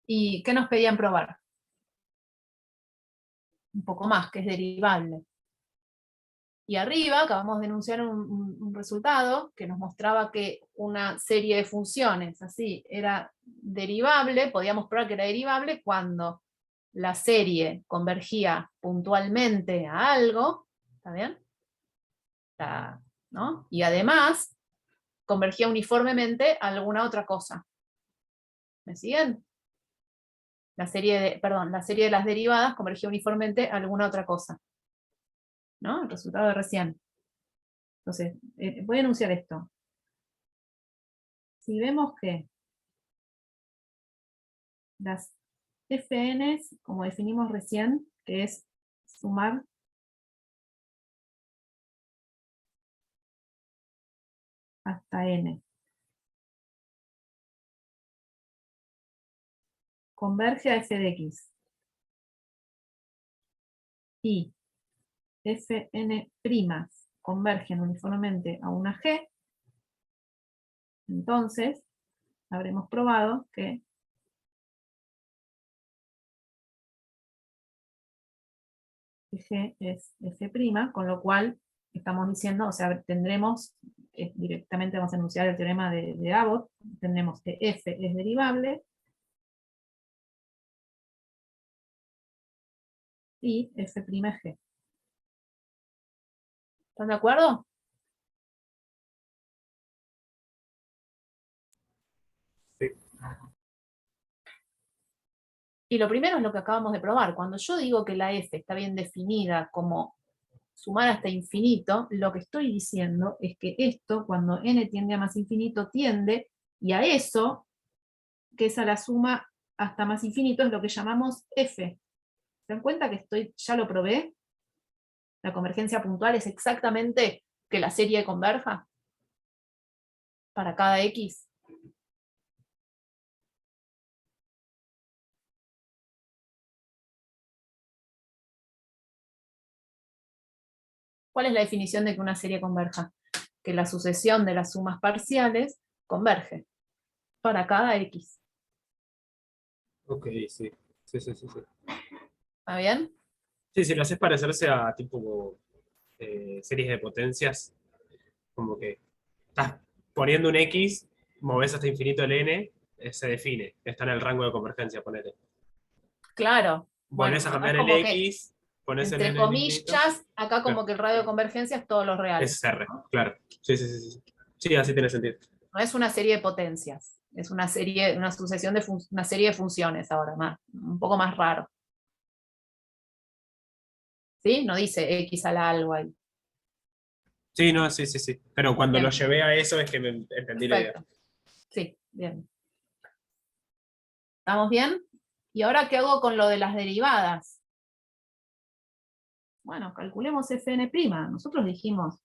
¿Y qué nos pedían probar? Un poco más, que es derivable. Y arriba acabamos de enunciar un resultado que nos mostraba que una serie de funciones así era derivable, podíamos probar que era derivable cuando la serie convergía puntualmente a algo, ¿está bien? ¿No? Y además convergía uniformemente a alguna otra cosa. ¿Me siguen? La serie de las derivadas convergía uniformemente a alguna otra cosa. ¿No? El resultado de recién. Entonces, voy a enunciar esto. Si vemos que las fn's, como definimos recién, que es sumar hasta n, converge a f de x, y fn' convergen uniformemente a una g, entonces habremos probado que g es f', con lo cual estamos diciendo, o sea, tendremos, directamente vamos a enunciar el teorema de Abbott, tendremos que f es derivable, y f' es g. ¿Están de acuerdo? Sí. Y lo primero es lo que acabamos de probar. Cuando yo digo que la f está bien definida como sumar hasta infinito, lo que estoy diciendo es que esto, cuando n tiende a más infinito, tiende, y a eso, que es a la suma hasta más infinito, es lo que llamamos f. ¿Se dan cuenta que ya lo probé? La convergencia puntual es exactamente que la serie converja para cada x. ¿Cuál es la definición de que una serie converja? Que la sucesión de las sumas parciales converge para cada x. Ok, sí. Sí, sí, sí, sí. ¿Está bien? Sí, si lo haces parecerse a tipo series de potencias, como que estás poniendo un X, moves hasta infinito el N, se define, está en el rango de convergencia, ponele. Claro. Volvés Bueno, a acá cambiar es el como que, X, pones el entre N en infinito. comillas, acá como Claro. que el radio de convergencia es todos los reales. Es R, claro. Sí, sí, sí, sí. Sí, así tiene sentido. No es una serie de potencias, es una sucesión de una serie de funciones ahora, un poco más raro. ¿Sí? No dice x a la algo ahí. Sí, no, sí, sí, sí. Pero cuando Bien. lo llevé a eso es que me entendí la idea. Perfecto. Sí, bien. ¿Estamos bien? ¿Y ahora qué hago con lo de las derivadas? Bueno, calculemos fn'. Nosotros dijimos,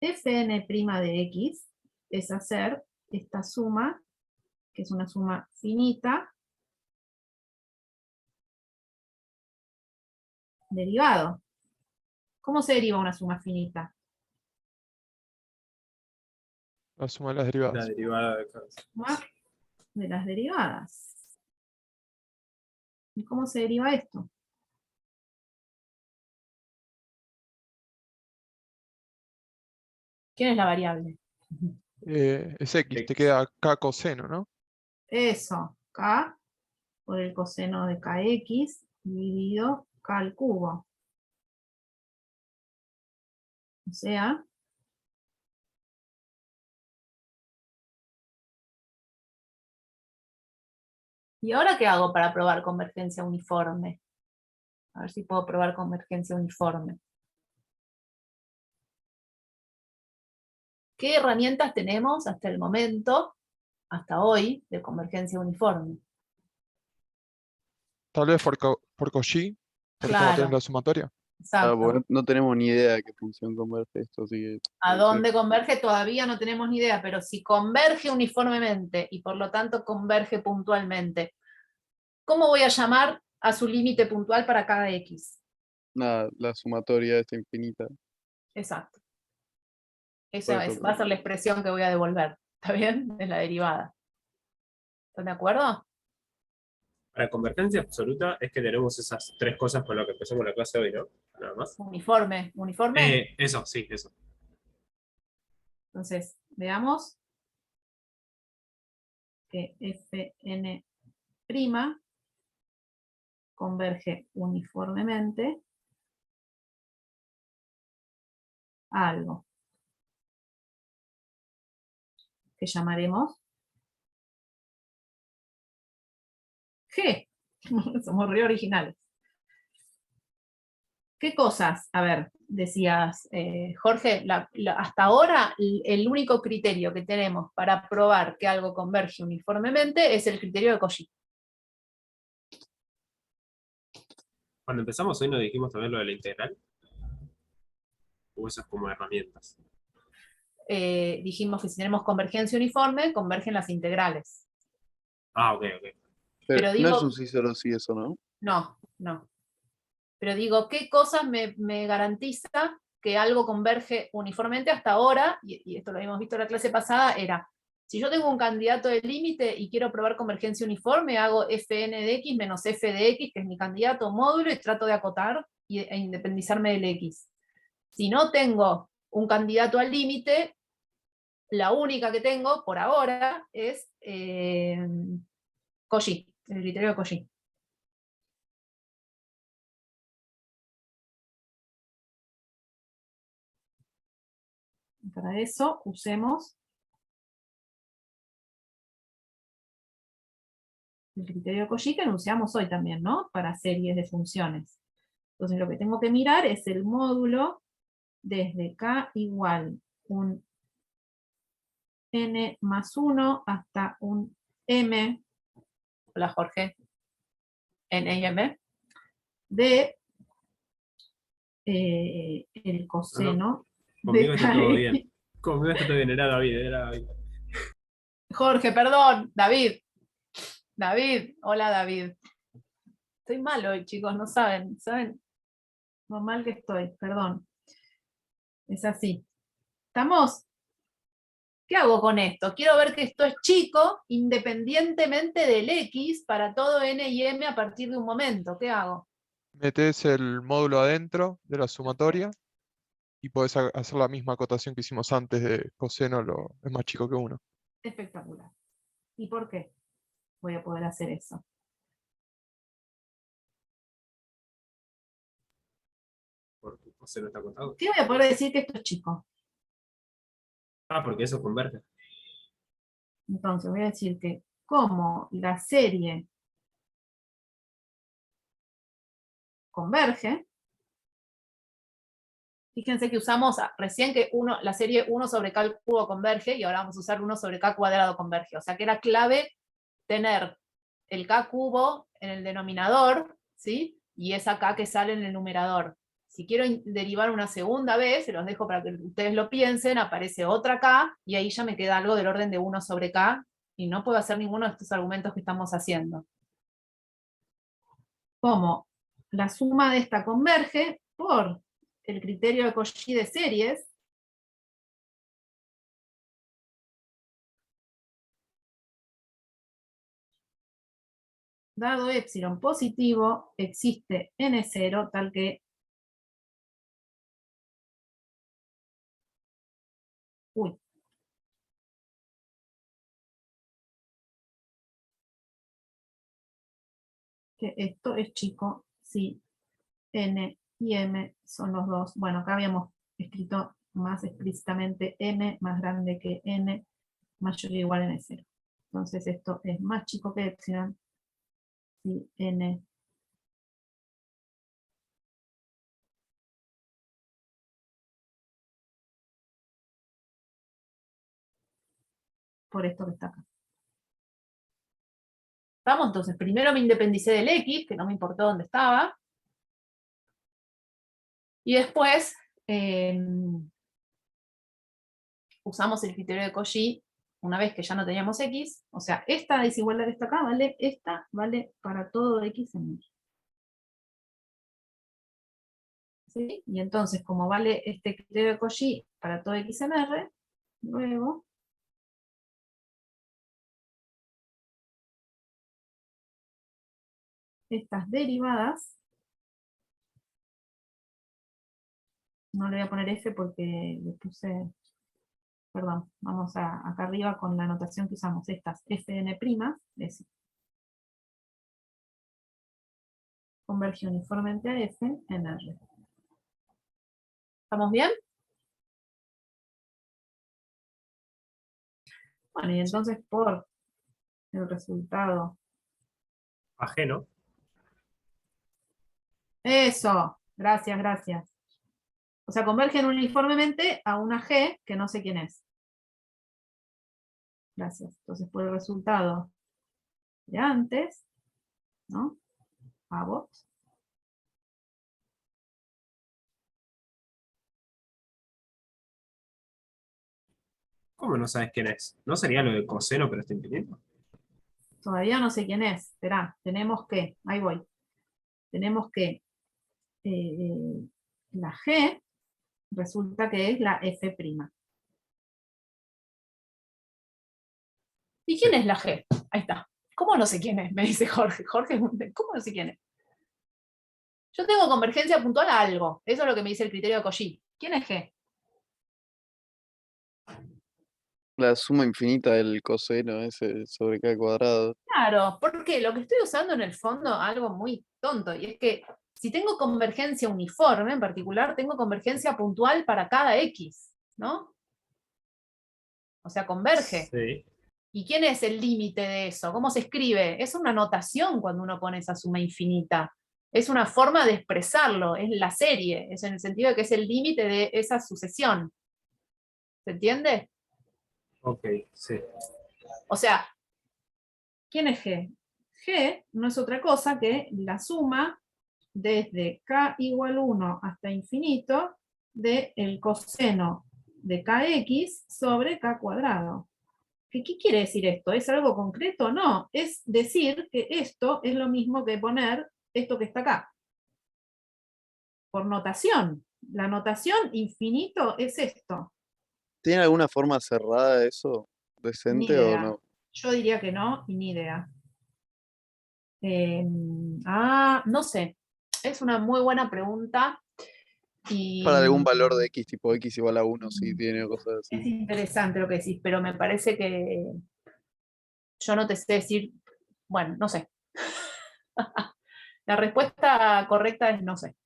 fn' de x es hacer esta suma, que es una suma finita, derivado. ¿Cómo se deriva una suma finita? La suma de las La derivadas. derivada de cada. Suma de las derivadas. ¿Y cómo se deriva esto? ¿Quién es la variable? Es X, te X. queda K coseno, ¿no? Eso, k por el coseno de kx dividido k al cubo. O sea, ¿y ahora qué hago para probar convergencia uniforme? A ver si puedo probar convergencia uniforme. ¿Qué herramientas tenemos hasta el momento, hasta hoy, de convergencia uniforme? Tal vez por Cauchy, por cómo tenés Claro, la sumatoria. Ah, exacto. porque no tenemos ni idea de qué función convierte esto, así que ¿A dónde converge? Todavía no tenemos ni idea, pero si converge uniformemente y por lo tanto converge puntualmente, ¿cómo voy a llamar a su límite puntual para cada x. Nada, la sumatoria está infinita. Exacto. Esa Por eso, va a ser la expresión que voy a devolver. ¿Está bien? Es la derivada. ¿Están de acuerdo? Para convergencia absoluta es que tenemos esas tres cosas con las que empezamos la clase hoy, ¿no? Nada más. Uniforme. ¿Uniforme? Eso, sí, eso. Entonces, veamos que Fn' converge uniformemente a algo que llamaremos G. Somos re originales. ¿Qué cosas? A ver, decías, Jorge, hasta ahora el único criterio que tenemos para probar que algo converge uniformemente es el criterio de Cauchy. Cuando empezamos hoy nos dijimos también lo de la integral. O esas como herramientas. Dijimos que si tenemos convergencia uniforme, convergen las integrales. Ah, ok. Pero no digo- es un sí solo sí eso, ¿no? No. Pero digo, ¿qué cosas me garantiza que algo converge uniformemente hasta ahora? Y esto lo habíamos visto en la clase pasada, era, si yo tengo un candidato de límite y quiero probar convergencia uniforme, hago fn de x menos f de x, que es mi candidato módulo, y trato de acotar e independizarme del x. Si no tengo un candidato al límite, la única que tengo por ahora es Cauchy, el criterio de Cauchy. Para eso usemos el criterio de Cauchy que anunciamos hoy también, ¿no? Para series de funciones. Entonces lo que tengo que mirar es el módulo desde k igual un n más 1 hasta un m, hola Jorge, n y m, de el coseno Conmigo de está todo k. bien. Conmigo está todo bien, era David. Jorge, perdón, David, hola David. Estoy mal hoy, chicos, no saben lo mal que estoy, perdón. Es así. ¿Estamos? ¿Qué hago con esto? Quiero ver que esto es chico, independientemente del x, para todo n y m a partir de un momento. ¿Qué hago? Metes el módulo adentro de la sumatoria y podés hacer la misma acotación que hicimos antes de coseno es más chico que 1. Espectacular. ¿Y por qué voy a poder hacer eso? Porque se no está contado. ¿Qué voy a poder decir que esto es chico? Ah, porque eso converge. Entonces voy a decir que como la serie converge, fíjense que usamos recién que la serie 1 sobre k al cubo converge y ahora vamos a usar 1 sobre k cuadrado converge. O sea que era clave tener el k cubo en el denominador, ¿sí? Y esa k que sale en el numerador. Si quiero derivar una segunda vez, se los dejo para que ustedes lo piensen, aparece otra k y ahí ya me queda algo del orden de 1 sobre k y no puedo hacer ninguno de estos argumentos que estamos haciendo. Como la suma de esta converge por el criterio de Cauchy de series, dado epsilon positivo, existe n0 tal que que esto es chico si n y m son los dos. Bueno, acá habíamos escrito más explícitamente m más grande que n mayor o igual a n0. Entonces esto es más chico que epsilon si n por esto que está acá. ¿Estamos? Entonces, primero me independicé del x, que no me importó dónde estaba. Y después usamos el criterio de Cauchy una vez que ya no teníamos x. O sea, esta desigualdad que está acá, esta vale para todo x en y. ¿sí? Y entonces, como vale este criterio de Cauchy para todo x en R, luego estas derivadas, no le voy a poner F porque le puse, perdón, vamos acá arriba con la notación que usamos, estas Fn', es converge uniformemente a F en R. ¿Estamos bien? Bueno, y entonces por el resultado. Ajeno. Eso, gracias, gracias. O sea, convergen uniformemente a una G que no sé quién es. Gracias. Entonces por el resultado de antes, ¿no? Abbott. ¿Cómo no sabes quién es? ¿No sería lo de coseno, pero está infinito? Todavía no sé quién es. Esperá, tenemos que, ahí voy. Tenemos que la G resulta que es la F'. ¿Y quién es la G? Ahí está. ¿Cómo no sé quién es? Me dice Jorge. Jorge, ¿cómo no sé quién es? Yo tengo convergencia puntual a algo. Eso es lo que me dice el criterio de Cauchy. ¿Quién es G? La suma infinita del coseno ese sobre K cuadrado. Claro, porque lo que estoy usando en el fondo algo muy tonto, y es que si tengo convergencia uniforme, en particular, tengo convergencia puntual para cada X, ¿no? O sea, converge. Sí. ¿Y quién es el límite de eso? ¿Cómo se escribe? Es una notación cuando uno pone esa suma infinita. Es una forma de expresarlo, es la serie, es en el sentido de que es el límite de esa sucesión. ¿Se entiende? Ok, sí. O sea, ¿quién es G? G no es otra cosa que la suma desde k igual 1 hasta infinito del coseno de kx sobre k cuadrado. ¿Qué quiere decir esto? ¿Es algo concreto? No, es decir que esto es lo mismo que poner esto que está acá. Por notación. La notación infinito es esto. ¿Tiene alguna forma cerrada eso? Ni ¿Decente o idea. no? Yo diría que no y ni idea. No sé. Es una muy buena pregunta. Y Para algún valor de X, tipo X igual a 1, si tiene cosas es así. interesante lo que decís, pero me parece que yo no te sé decir, bueno, no sé. La respuesta correcta es no sé.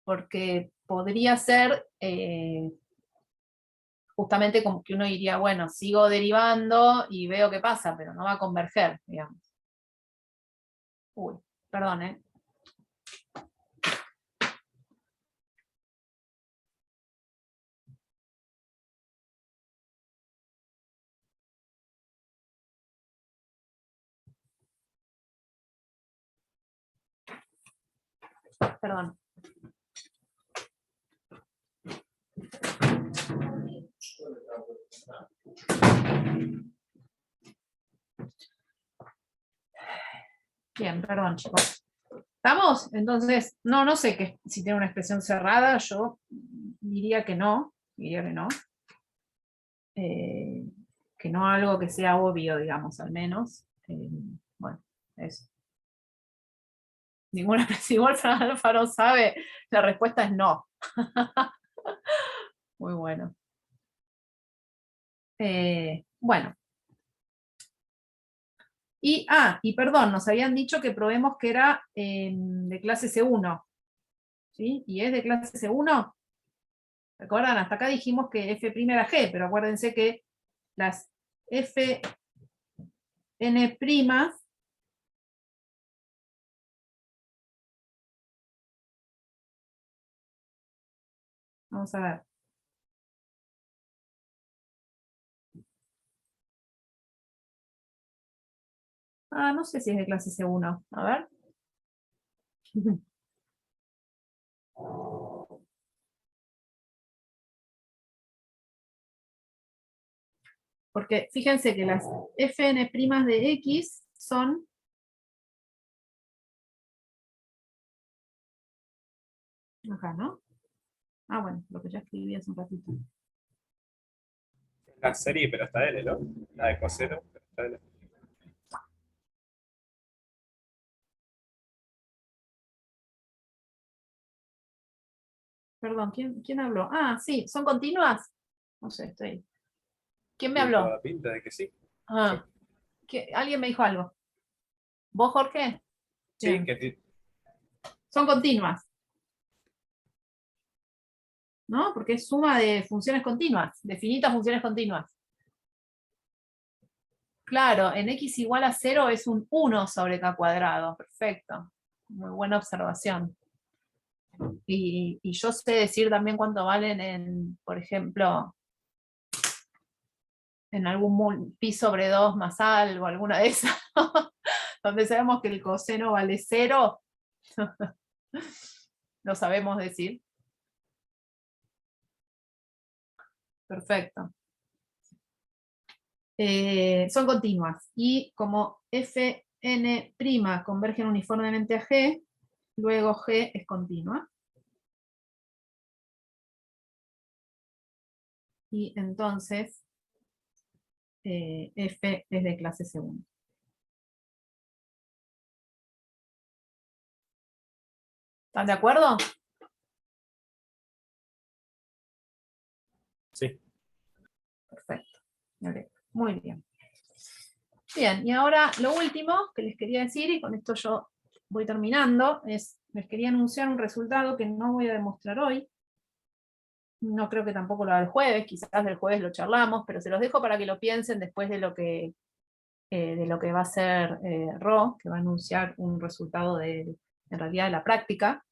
Porque podría ser justamente como que uno diría, bueno, sigo derivando y veo qué pasa, pero no va a converger, digamos. Uy, perdón, ¿eh? Perdón. Bien, perdón, chicos. ¿Estamos? Entonces, no sé si tiene una expresión cerrada, yo diría que no, que no algo que sea obvio, digamos, al menos. Bueno, eso. Ninguna, si Wolfram Alfa no sabe, la respuesta es no. Muy bueno. Bueno. Y perdón, nos habían dicho que probemos que era de clase C1. ¿Sí? ¿Y es de clase C1? ¿Recuerdan? Hasta acá dijimos que F' era G, pero acuérdense que las Fn', vamos a ver. No sé si es de clase C1. A ver. Porque fíjense que las Fn' de X son Acá, ¿no? Ah, bueno, lo que ya escribí hace un ratito. La serie, pero está L, ¿no? La de coseno, pero está L. Perdón, ¿quién habló? Ah, sí, ¿son continuas? No sé, estoy. ¿Quién me Tiene habló? toda pinta de que sí. Ah, ¿alguien me dijo algo? ¿Vos, Jorge? Sí, Bien. que Son continuas, ¿no? Porque es suma de funciones continuas, de finitas funciones continuas. Claro, en x igual a 0 es un 1 sobre k cuadrado. Perfecto. Muy buena observación. Y yo sé decir también cuánto valen en, por ejemplo, en algún pi sobre 2 más algo, alguna de esas, donde sabemos que el coseno vale 0. Lo sabemos decir. Perfecto. Son continuas. Y como Fn' convergen uniformemente a G, luego G es continua. Y entonces F es de clase segunda. ¿Están de acuerdo? sí. Perfecto. Muy bien. Bien, y ahora lo último que les quería decir, y con esto yo voy terminando, es, les quería anunciar un resultado que no voy a demostrar hoy. No creo que tampoco lo haga el jueves, quizás del jueves lo charlamos, pero se los dejo para que lo piensen después de lo que va a hacer Ro, que va a anunciar un resultado en realidad de la práctica.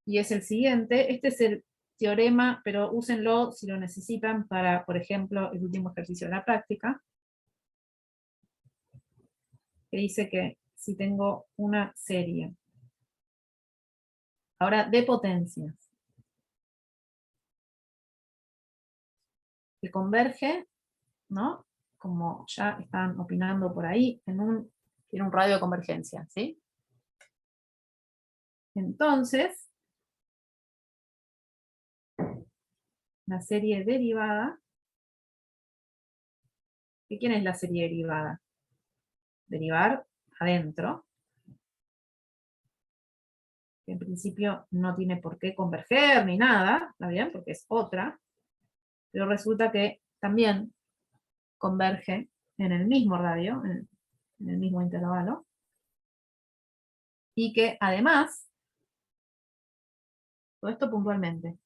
Y es el siguiente. Este es el teorema, pero úsenlo si lo necesitan para, por ejemplo, el último ejercicio de la práctica, que dice que si tengo una serie, ahora de potencias, que converge, ¿no? Como ya están opinando por ahí, tiene un radio de convergencia, ¿sí? Entonces, la serie derivada, ¿quién es la serie derivada? Derivar adentro, que en principio no tiene por qué converger ni nada, ¿está bien? Porque es otra, pero resulta que también converge en el mismo radio, en el mismo intervalo, y que además, todo esto puntualmente,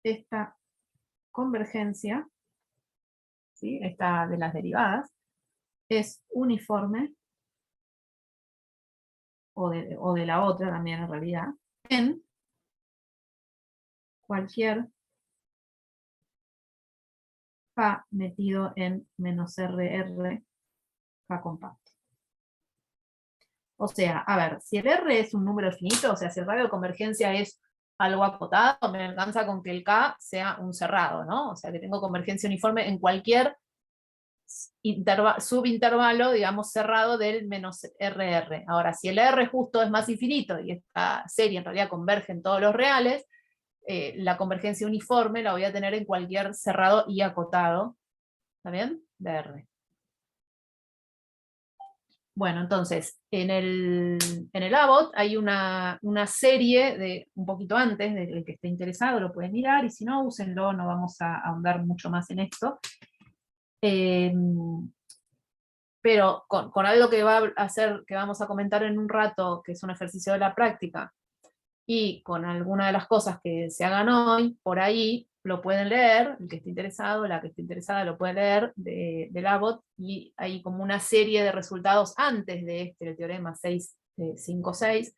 esta convergencia, ¿sí? Esta de las derivadas, es uniforme, o de la otra también en realidad, en cualquier K metido en menos RR K compacto. O sea, a ver, si el R es un número finito, o sea, si el radio de convergencia es algo acotado, me alcanza con que el K sea un cerrado, ¿no? O sea, que tengo convergencia uniforme en cualquier subintervalo, digamos, cerrado del menos RR. Ahora, si el R justo es más infinito y esta serie en realidad converge en todos los reales, la convergencia uniforme la voy a tener en cualquier cerrado y acotado, ¿está bien? De R. Bueno, entonces, en el Abbott hay una serie de, un poquito antes, del que esté interesado lo pueden mirar, y si no, úsenlo, no vamos a ahondar mucho más en esto. Pero con algo que va a hacer, que vamos a comentar en un rato, que es un ejercicio de la práctica, y con alguna de las cosas que se hagan hoy, por ahí lo pueden leer, el que esté interesado, la que esté interesada lo puede leer del Abbott, y hay como una serie de resultados antes de el teorema 656,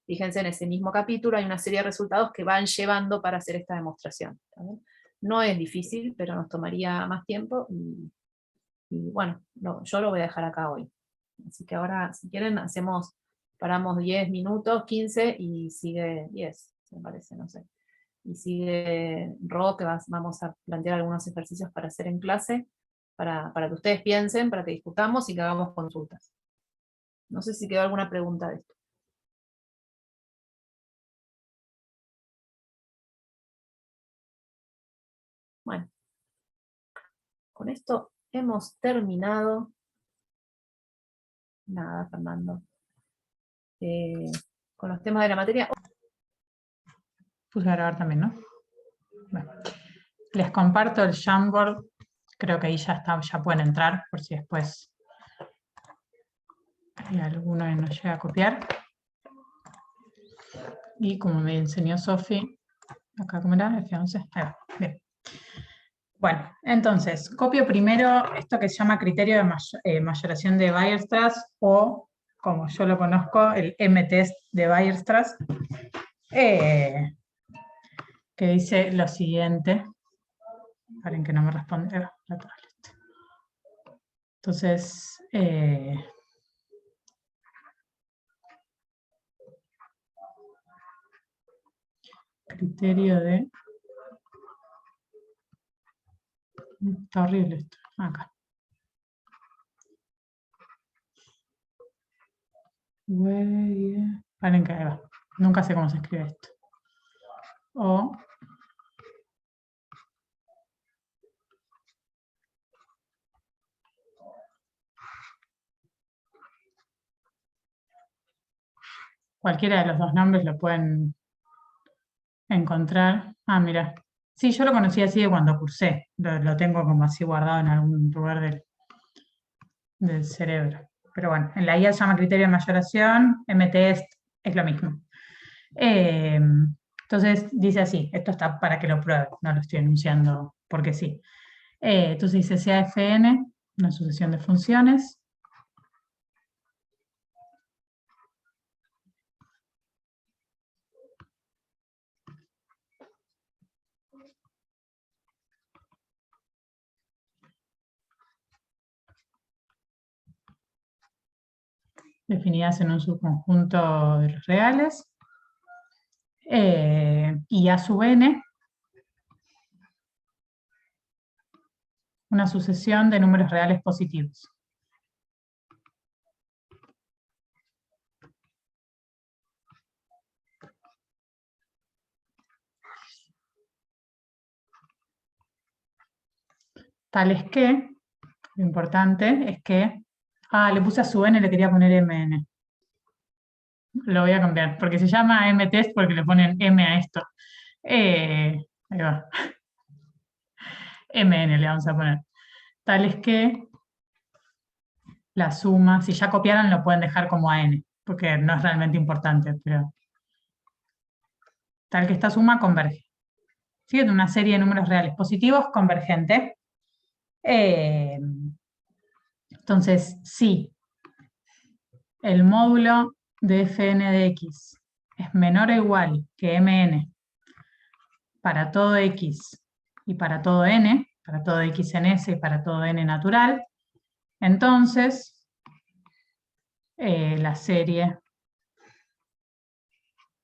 fíjense en ese mismo capítulo, hay una serie de resultados que van llevando para hacer esta demostración. ¿También? No es difícil, pero nos tomaría más tiempo, y bueno, yo lo voy a dejar acá hoy. Así que ahora, si quieren, paramos 10 minutos, 15, y sigue 10, me parece, no sé. Y sigue Ro, que vamos a plantear algunos ejercicios para hacer en clase, para que ustedes piensen, para que discutamos y que hagamos consultas. No sé si quedó alguna pregunta de esto. Bueno, con esto hemos terminado. Nada, Fernando. Con los temas de la materia. Puse a grabar también, ¿no? Bueno, les comparto el Jamboard. Creo que ahí ya está, ya pueden entrar, por si después hay alguno que nos llega a copiar. Y como me enseñó Sofi, acá como era, F11, ahí va, bien. Bueno, entonces, copio primero esto que se llama criterio de mayoración de Weierstrass, o, como yo lo conozco, el M-test de Weierstrass, que dice lo siguiente. Paren que no me responde. Entonces, criterio de... Está horrible esto. Acá. Paren que ahí va. Nunca sé cómo se escribe esto. O... Cualquiera de los dos nombres lo pueden encontrar. Ah, mira. Sí, yo lo conocí así de cuando cursé. Lo tengo como así guardado en algún lugar del cerebro. Pero bueno, en la IA se llama criterio de mayoración, MTest es lo mismo. Entonces dice así, esto está para que lo prueben, no lo estoy anunciando porque sí. Entonces dice CAFN, una sucesión de funciones. Definidas en un subconjunto de los reales. Y A sub n, una sucesión de números reales positivos. Tales que, lo importante es que, le puse a sub n, le quería poner mn. Lo voy a cambiar, porque se llama mtest porque le ponen m a esto. Ahí va. mn le vamos a poner. Tales que la suma, si ya copiaron lo pueden dejar como an, porque no es realmente importante, pero tal que esta suma converge. Fíjate, una serie de números reales positivos convergente. Entonces, si el módulo de fn de x es menor o igual que mn para todo x y para todo n, para todo x en s y para todo n natural, entonces la serie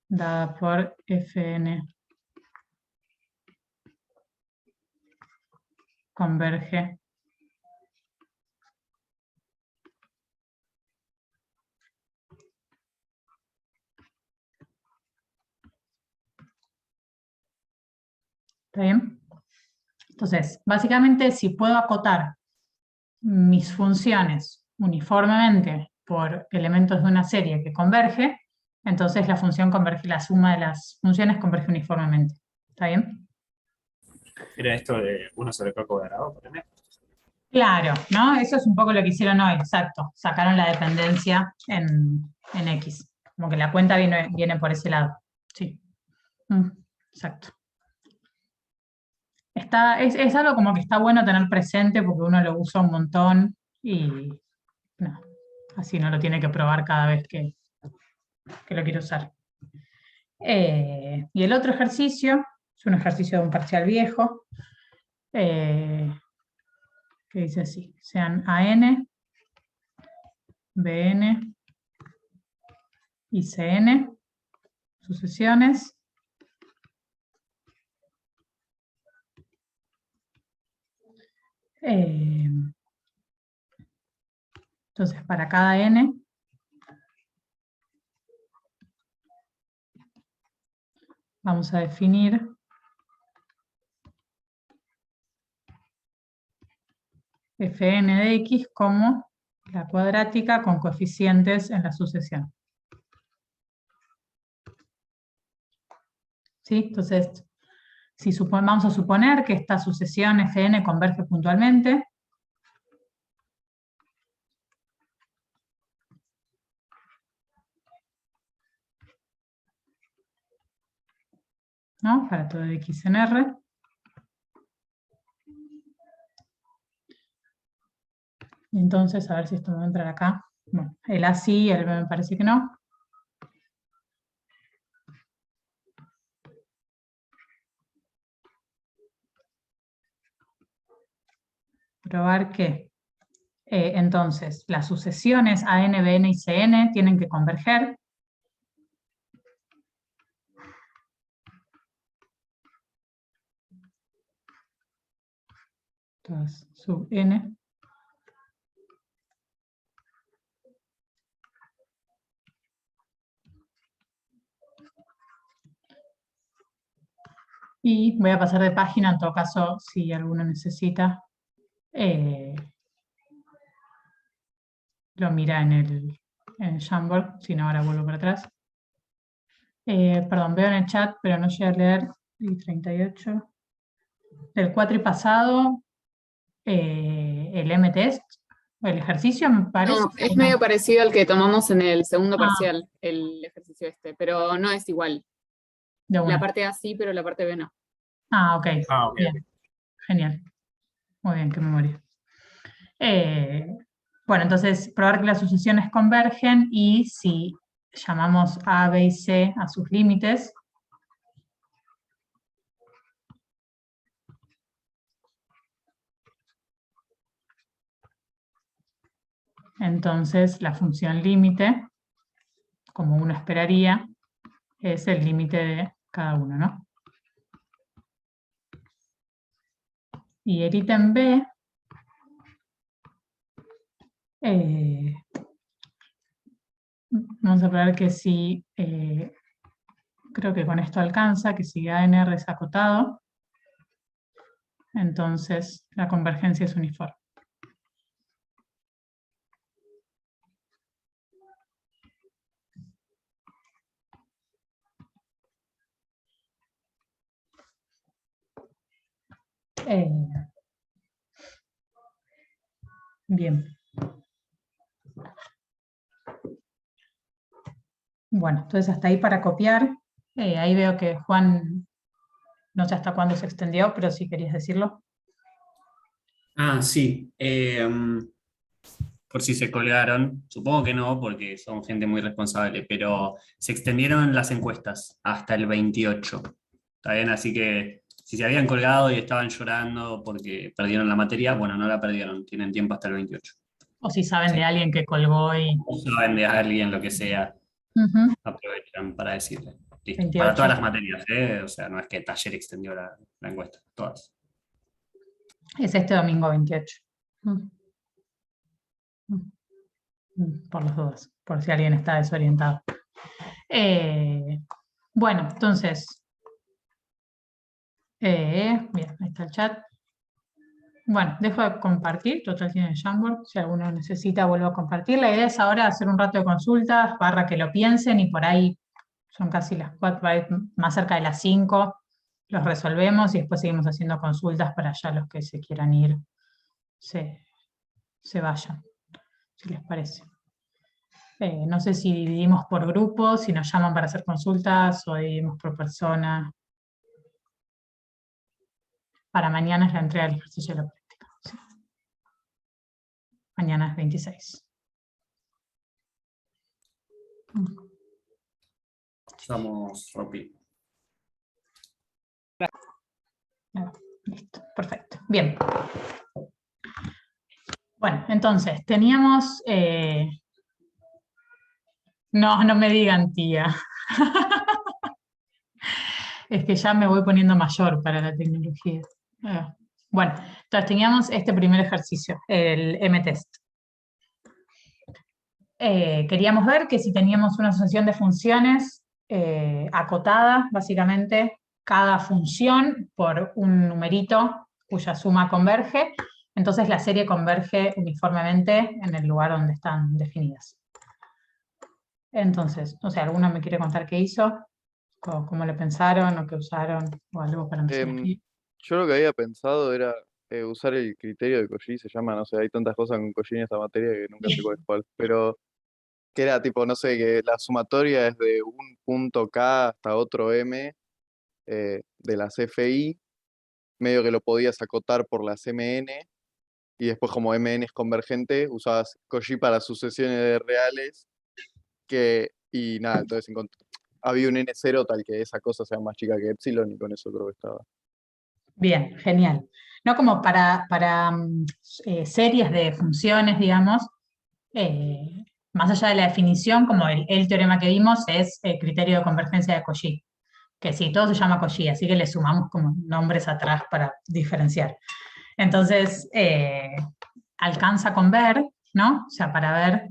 dada por fn converge ¿Está bien? Entonces, básicamente, si puedo acotar mis funciones uniformemente por elementos de una serie que converge, entonces la función converge, la suma de las funciones converge uniformemente. ¿Está bien? Era esto de 1 sobre K cuadrado, por ejemplo. Claro, ¿no? Eso es un poco lo que hicieron hoy, exacto. Sacaron la dependencia en X. Como que la cuenta viene por ese lado. Sí. Exacto. Es algo como que está bueno tener presente porque uno lo usa un montón y no, así no lo tiene que probar cada vez que lo quiere usar. Y el otro ejercicio es un ejercicio de un parcial viejo que dice así, sean AN, BN y CN, sucesiones. Entonces, para cada n, vamos a definir Fn de x como la cuadrática con coeficientes en la sucesión. ¿Sí? Entonces, si vamos a suponer que esta sucesión Fn converge puntualmente, ¿no? Para todo x en R. Y entonces, a ver si esto me va a entrar acá. Bueno, el A sí, el B me parece que no. Probar que, entonces, las sucesiones AN, BN y CN tienen que converger. Todas sub N. Y voy a pasar de página, en todo caso, si alguno necesita, lo mira en el Jamboard, si no ahora vuelvo para atrás. Perdón, veo en el chat, pero no llegué a leer. Y 38. Del cuatripasado, el M-test, o el ejercicio, me parece. No, es medio parecido al que tomamos en el segundo Ah. parcial, el ejercicio este, pero no es igual. De una. La parte A sí, pero la parte B no. Ah, ok. Ah, ok. Bien. Genial. Muy bien, qué memoria. Bueno, entonces, probar que las sucesiones convergen y si llamamos A, B y C a sus límites, entonces la función límite, como uno esperaría, es el límite de cada uno, ¿no? Y el ítem B, vamos a probar que si, creo que con esto alcanza, que si ANR es acotado, entonces la convergencia es uniforme. Bien. Bueno, entonces hasta ahí para copiar. Ahí veo que Juan, no sé hasta cuándo se extendió, pero si querías decirlo. Ah, sí. Por si se colgaron, supongo que no, porque son gente muy responsable, pero se extendieron las encuestas hasta el 28. ¿Está bien? Así que si se habían colgado y estaban llorando porque perdieron la materia, bueno, no la perdieron, tienen tiempo hasta el 28. O si saben Sí. de alguien que colgó y... O saben de alguien, lo que sea, Ujú, aprovechan para decirle. Listo. 28. Para todas las materias, ¿eh? O sea, no es que Taller extendió la encuesta, todas. Es este domingo 28. Por las dudas, por si alguien está desorientado. Bueno, entonces, bien, ahí está el chat. Bueno, dejo de compartir, total tiene el Jamboard, si alguno necesita vuelvo a compartir. La idea es ahora hacer un rato de consultas, barra que lo piensen y por ahí son casi las 4, más cerca de las 5, los resolvemos y después seguimos haciendo consultas para ya los que se quieran ir se vayan, si les parece. No sé si dividimos por grupos, si nos llaman para hacer consultas o dividimos por persona. Para mañana es la entrega del ejercicio de la práctica. ¿Sí? Mañana es 26. Estamos, Ropi. Listo, perfecto. Bien. Bueno, entonces, teníamos... No me digan tía. Es que ya me voy poniendo mayor para la tecnología. Bueno, entonces teníamos este primer ejercicio, el M-test. Queríamos ver que si teníamos una asociación de funciones acotada, básicamente, cada función por un numerito cuya suma converge, entonces la serie converge uniformemente en el lugar donde están definidas. Entonces, no sé, ¿alguno me quiere contar qué hizo? ¿Cómo le pensaron o qué usaron o algo para empezar a escribir? Yo lo que había pensado era usar el criterio de Cauchy, se llama, no sé, hay tantas cosas con Cauchy en esta materia que nunca sé cuál es cuál, pero que era tipo, no sé, que la sumatoria es de un punto K hasta otro M de las FI, medio que lo podías acotar por las MN, y después como MN es convergente, usabas Cauchy para sucesiones de reales, y nada, entonces había un N0 tal que esa cosa sea más chica que Epsilon, y con eso creo que estaba. Bien, genial. No como para series de funciones, digamos, más allá de la definición, como el teorema que vimos es el criterio de convergencia de Cauchy, que sí, todo se llama Cauchy, así que le sumamos como nombres atrás para diferenciar. Entonces, alcanza con ver, ¿no? O sea, para ver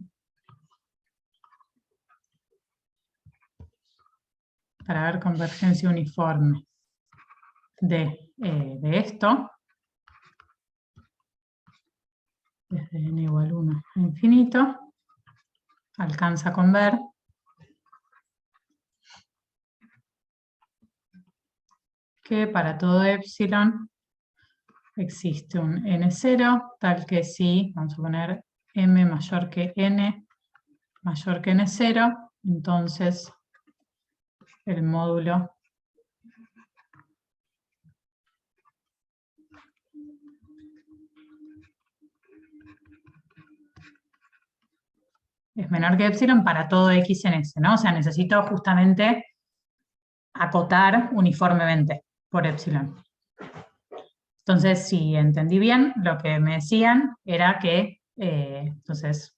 convergencia uniforme de esto, desde n igual 1 a infinito, alcanza con ver que para todo epsilon existe un n0, tal que si, vamos a poner m mayor que n, mayor que n0, entonces el módulo es menor que epsilon para todo x en S, ¿no? O sea, necesito justamente acotar uniformemente por epsilon. Entonces, si entendí bien, lo que me decían era que, entonces,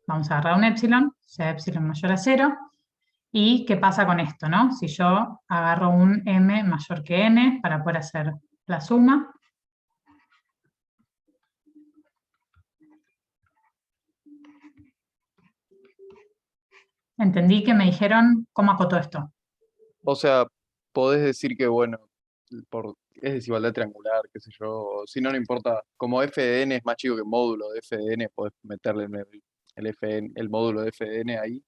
vamos a agarrar un epsilon, sea epsilon mayor a 0, y qué pasa con esto, ¿no? Si yo agarro un m mayor que n para poder hacer la suma, entendí que me dijeron cómo acoto esto. O sea, podés decir que, bueno, es desigualdad triangular, qué sé yo, o si no, no importa, como f de n es más chico que el módulo de f de n, podés meterle el módulo de f de n ahí.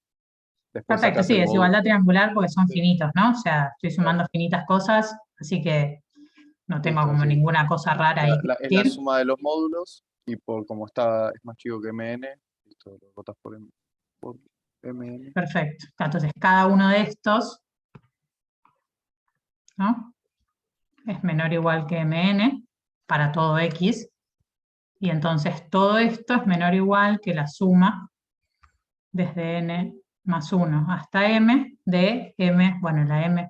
Después Perfecto, sacás sí, el módulo. desigualdad triangular porque son Sí. finitos, ¿no? O sea, estoy sumando finitas cosas, así que no tengo Listo, como sí. ninguna cosa rara ahí. Es la suma de los módulos, y por como es más chico que mn, listo, lo botas por mn. Perfecto. Entonces, cada uno de estos, ¿no? Es menor o igual que mn para todo x, y entonces todo esto es menor o igual que la suma desde n más 1 hasta m de m, bueno, la m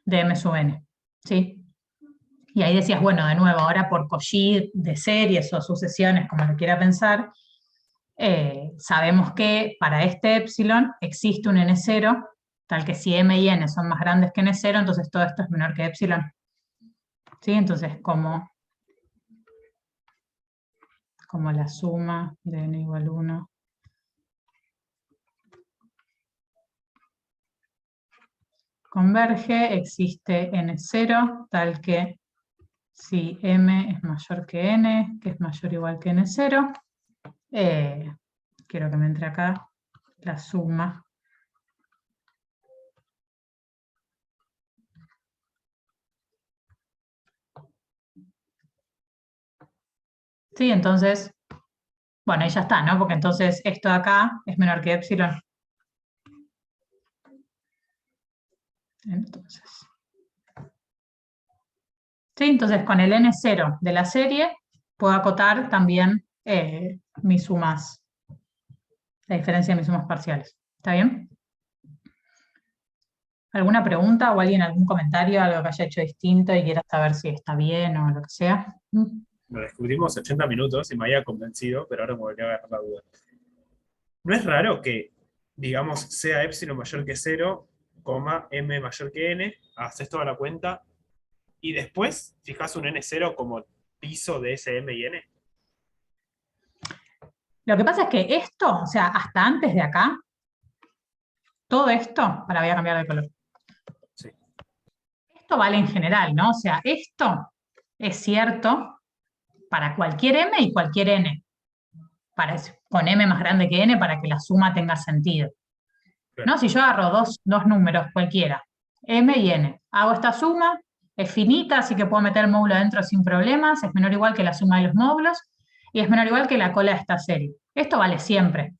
de m sub n, ¿sí? Y ahí decías, bueno, de nuevo, ahora por Cauchy de series o sucesiones, como lo quiera pensar, sabemos que para este epsilon existe un n0, tal que si m y n son más grandes que n0, entonces todo esto es menor que epsilon. ¿Sí? Entonces, como la suma de n igual 1 converge, existe n0, tal que si m es mayor que n, que es mayor o igual que n0, quiero que me entre acá la suma sí, entonces, bueno, ahí ya está, ¿no? Porque entonces esto de acá es menor que epsilon. Entonces, sí, entonces con el n0 de la serie puedo acotar también mis sumas, la diferencia de mis sumas parciales. ¿Está bien? ¿Alguna pregunta o alguien algún comentario, algo que haya hecho distinto y quiera saber si está bien o lo que sea? Lo descubrimos 80 minutos y me había convencido, pero ahora me volví a agarrar la duda. ¿No es raro que, digamos, sea epsilon mayor que 0, m mayor que n, haces toda la cuenta, y después fijas un n0 como piso de ese m y n? Lo que pasa es que esto, o sea, hasta antes de acá, todo esto, voy a cambiar de color. Sí. Esto vale en general, ¿no? O sea, esto es cierto para cualquier m y cualquier n. Con m más grande que n para que la suma tenga sentido. ¿No? Si yo agarro dos números cualquiera, m y n, hago esta suma, es finita, así que puedo meter el módulo adentro sin problemas, es menor o igual que la suma de los módulos, y es menor o igual que la cola de esta serie. Esto vale siempre.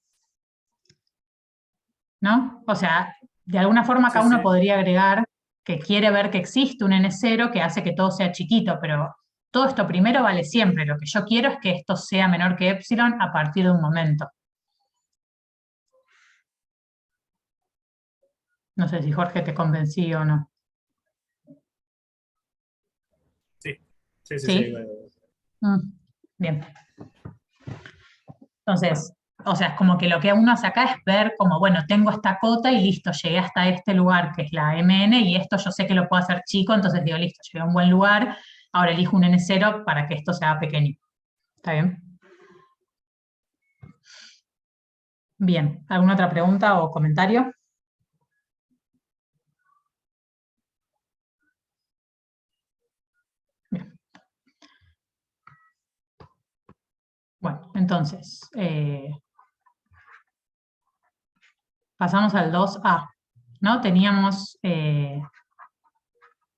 ¿No? O sea, de alguna forma Sí, cada uno sí. podría agregar que quiere ver que existe un n0 que hace que todo sea chiquito, pero todo esto primero vale siempre. Lo que yo quiero es que esto sea menor que epsilon a partir de un momento. No sé si Jorge te convencí o no. Sí, ¿Sí? Bien. Entonces, o sea, es como que lo que uno hace acá es ver como, bueno, tengo esta cota y listo, llegué hasta este lugar que es la MN y esto yo sé que lo puedo hacer chico, entonces digo, listo, llegué a un buen lugar, ahora elijo un N0 para que esto sea pequeño. ¿Está bien? Bien, ¿alguna otra pregunta o comentario? Bien. Bueno, entonces, pasamos al 2A, ¿no? Teníamos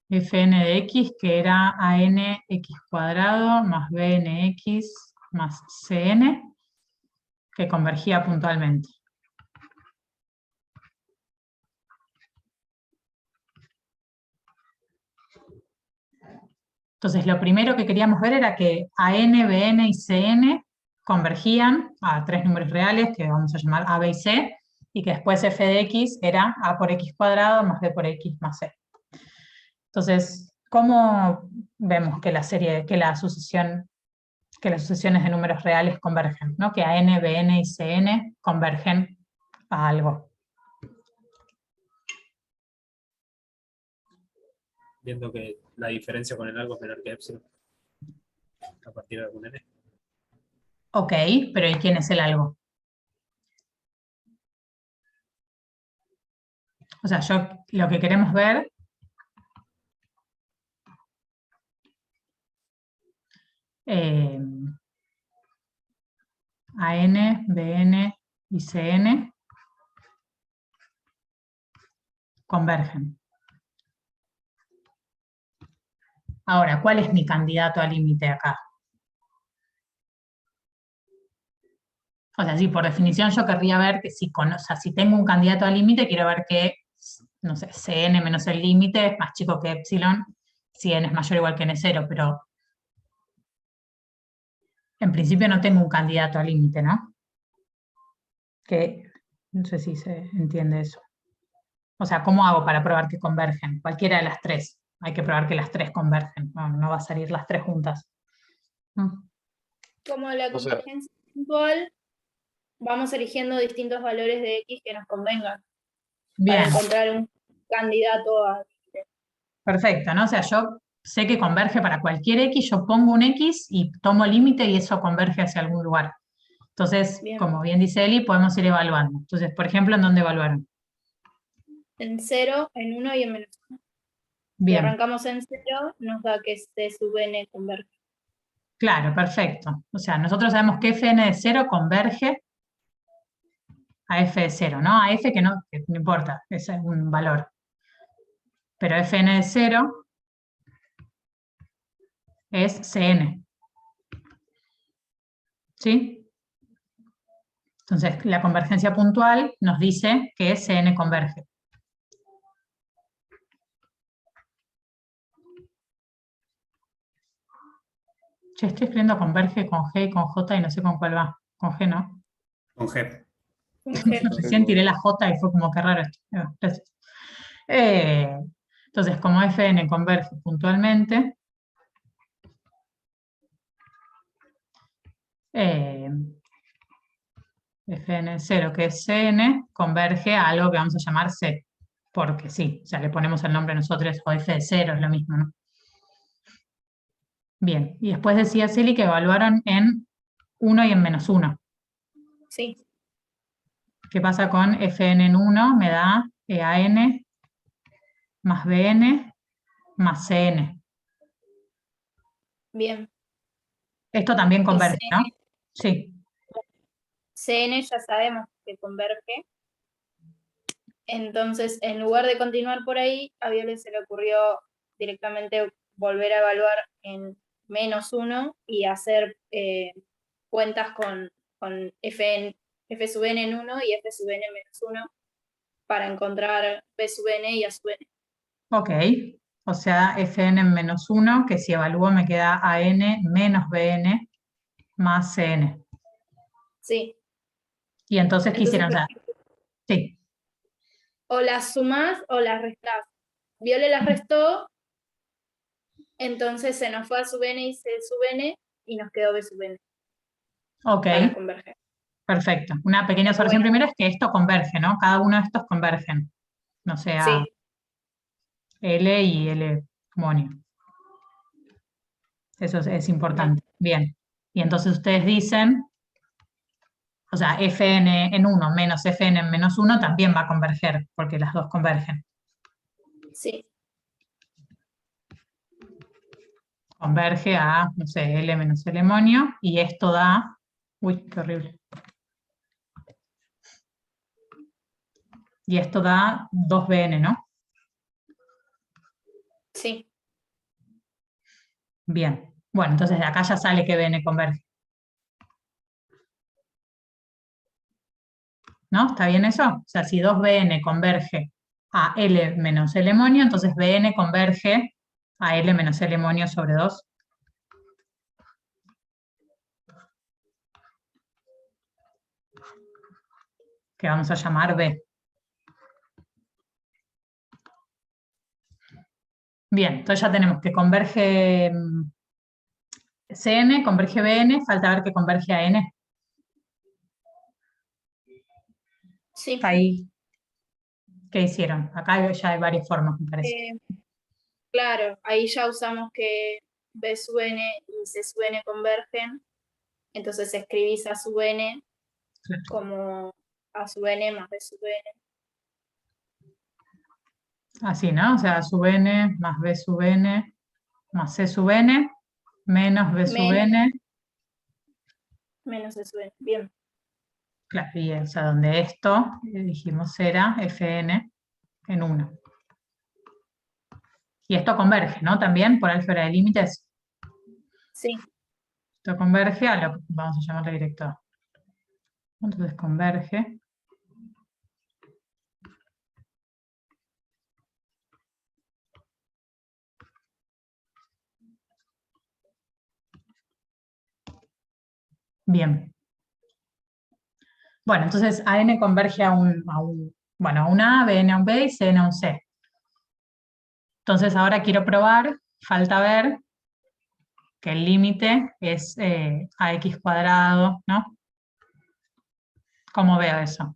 fn de x, que era an x cuadrado más bnx más cn, que convergía puntualmente. Entonces, lo primero que queríamos ver era que an, bn y cn convergían a tres números reales, que vamos a llamar a, b y c, y que después f de x era a por x cuadrado más b por x más c. Entonces, ¿cómo vemos que las sucesiones de números reales convergen? ¿No? Que an, bn y cn convergen a algo. Viendo que la diferencia con el algo es menor que epsilon. A partir de algún n. Ok, pero ¿y quién es el algo? O sea, lo que queremos ver AN, BN y CN convergen. Ahora, ¿cuál es mi candidato al límite acá? O sea, sí, por definición yo querría ver que si tengo un candidato al límite, quiero ver que, no sé, Cn menos el límite es más chico que epsilon, si n es mayor o igual que n0, pero en principio no tengo un candidato al límite, ¿no? Que no sé si se entiende eso. O sea, ¿cómo hago para probar que convergen? Cualquiera de las tres. Hay que probar que las tres convergen. No va a salir las tres juntas. Como la O sea, convergencia puntual, vamos eligiendo distintos valores de x que nos convengan para Bien, encontrar un candidato a... perfecto, ¿no? O sea, yo sé que converge para cualquier x, yo pongo un x y tomo límite y eso converge hacia algún lugar. Entonces, Bien. como bien dice Eli, podemos ir evaluando. Entonces, por ejemplo, ¿en dónde evaluaron? En 0, en 1 y en menos 1. Si Bien, arrancamos en 0, nos da que C sub n converge. claro, perfecto. O sea, nosotros sabemos que fn de 0 converge a f de 0, ¿no? A f que no importa, es un valor. Pero fn de 0 es Cn. ¿Sí? Entonces, la convergencia puntual nos dice que Cn converge. Che, estoy escribiendo converge con G y con J y no sé con cuál va. Con G, ¿no? Con G. Recién tiré la J y fue como que raro esto. Gracias. Entonces, como Fn converge puntualmente, Fn0, que es Cn, converge a algo que vamos a llamar C. Porque sí, o sea, le ponemos el nombre nosotros, o F de 0, es lo mismo, ¿no? Bien, y después decía Celi que evaluaron en 1 y en menos 1. Sí. ¿Qué pasa con Fn en 1? Me da EAN más BN más CN. Bien. Esto también converge, sí. ¿no? Sí. Cn ya sabemos que converge. Entonces, en lugar de continuar por ahí, a Viole se le ocurrió directamente volver a evaluar en -1 y hacer cuentas con f sub n en 1 y f sub n en -1 para encontrar b sub n y a sub n. Ok. O sea, Fn en -1, que si evalúo me queda An menos Bn más Cn. Sí. Y entonces, ¿qué hicieron? O sea, Entonces, sí. o las sumás o las restás. Viole las restó, entonces se nos fue a sub n y c sub n y nos quedó b sub n Ok. para converger. Perfecto. Una pequeña observación Bueno. primero es que esto converge, ¿no? Cada uno de estos convergen. No sea Sí, L y L monio. Eso es importante. Bien. Y entonces ustedes dicen, o sea, Fn en 1 menos Fn en -1 también va a converger, porque las dos convergen. sí. Converge a, no sé, L menos L monio, y esto da, uy, qué horrible. Y esto da 2Bn, ¿no? Sí. Bien. Bueno, entonces de acá ya sale que Bn converge. ¿No? ¿Está bien eso? O sea, si 2Bn converge a L menos L monio, entonces Bn converge a L menos L monio sobre 2. Que vamos a llamar B. Bien, entonces ya tenemos que converge Cn, converge Bn, falta ver que converge a N. Sí. Ahí, ¿qué hicieron? Acá ya hay varias formas, me parece. Claro, ahí ya usamos que B sub n y C sub n convergen, entonces escribís A sub n como A sub n más B sub n. Así, ¿no? O sea, A sub n más B sub n más C sub n menos B sub n. Menos C sub n. Bien. Claro, y o sea, donde esto, dijimos, era Fn en 1. Y esto converge, ¿no? También por álgebra de límites. Sí. Esto converge a lo que vamos a llamarle director. Entonces converge. Bien. Bueno, entonces AN converge a una A, BN a un B y CN a un C. Entonces ahora quiero probar, falta ver que el límite es AX cuadrado, ¿no? ¿Cómo veo eso?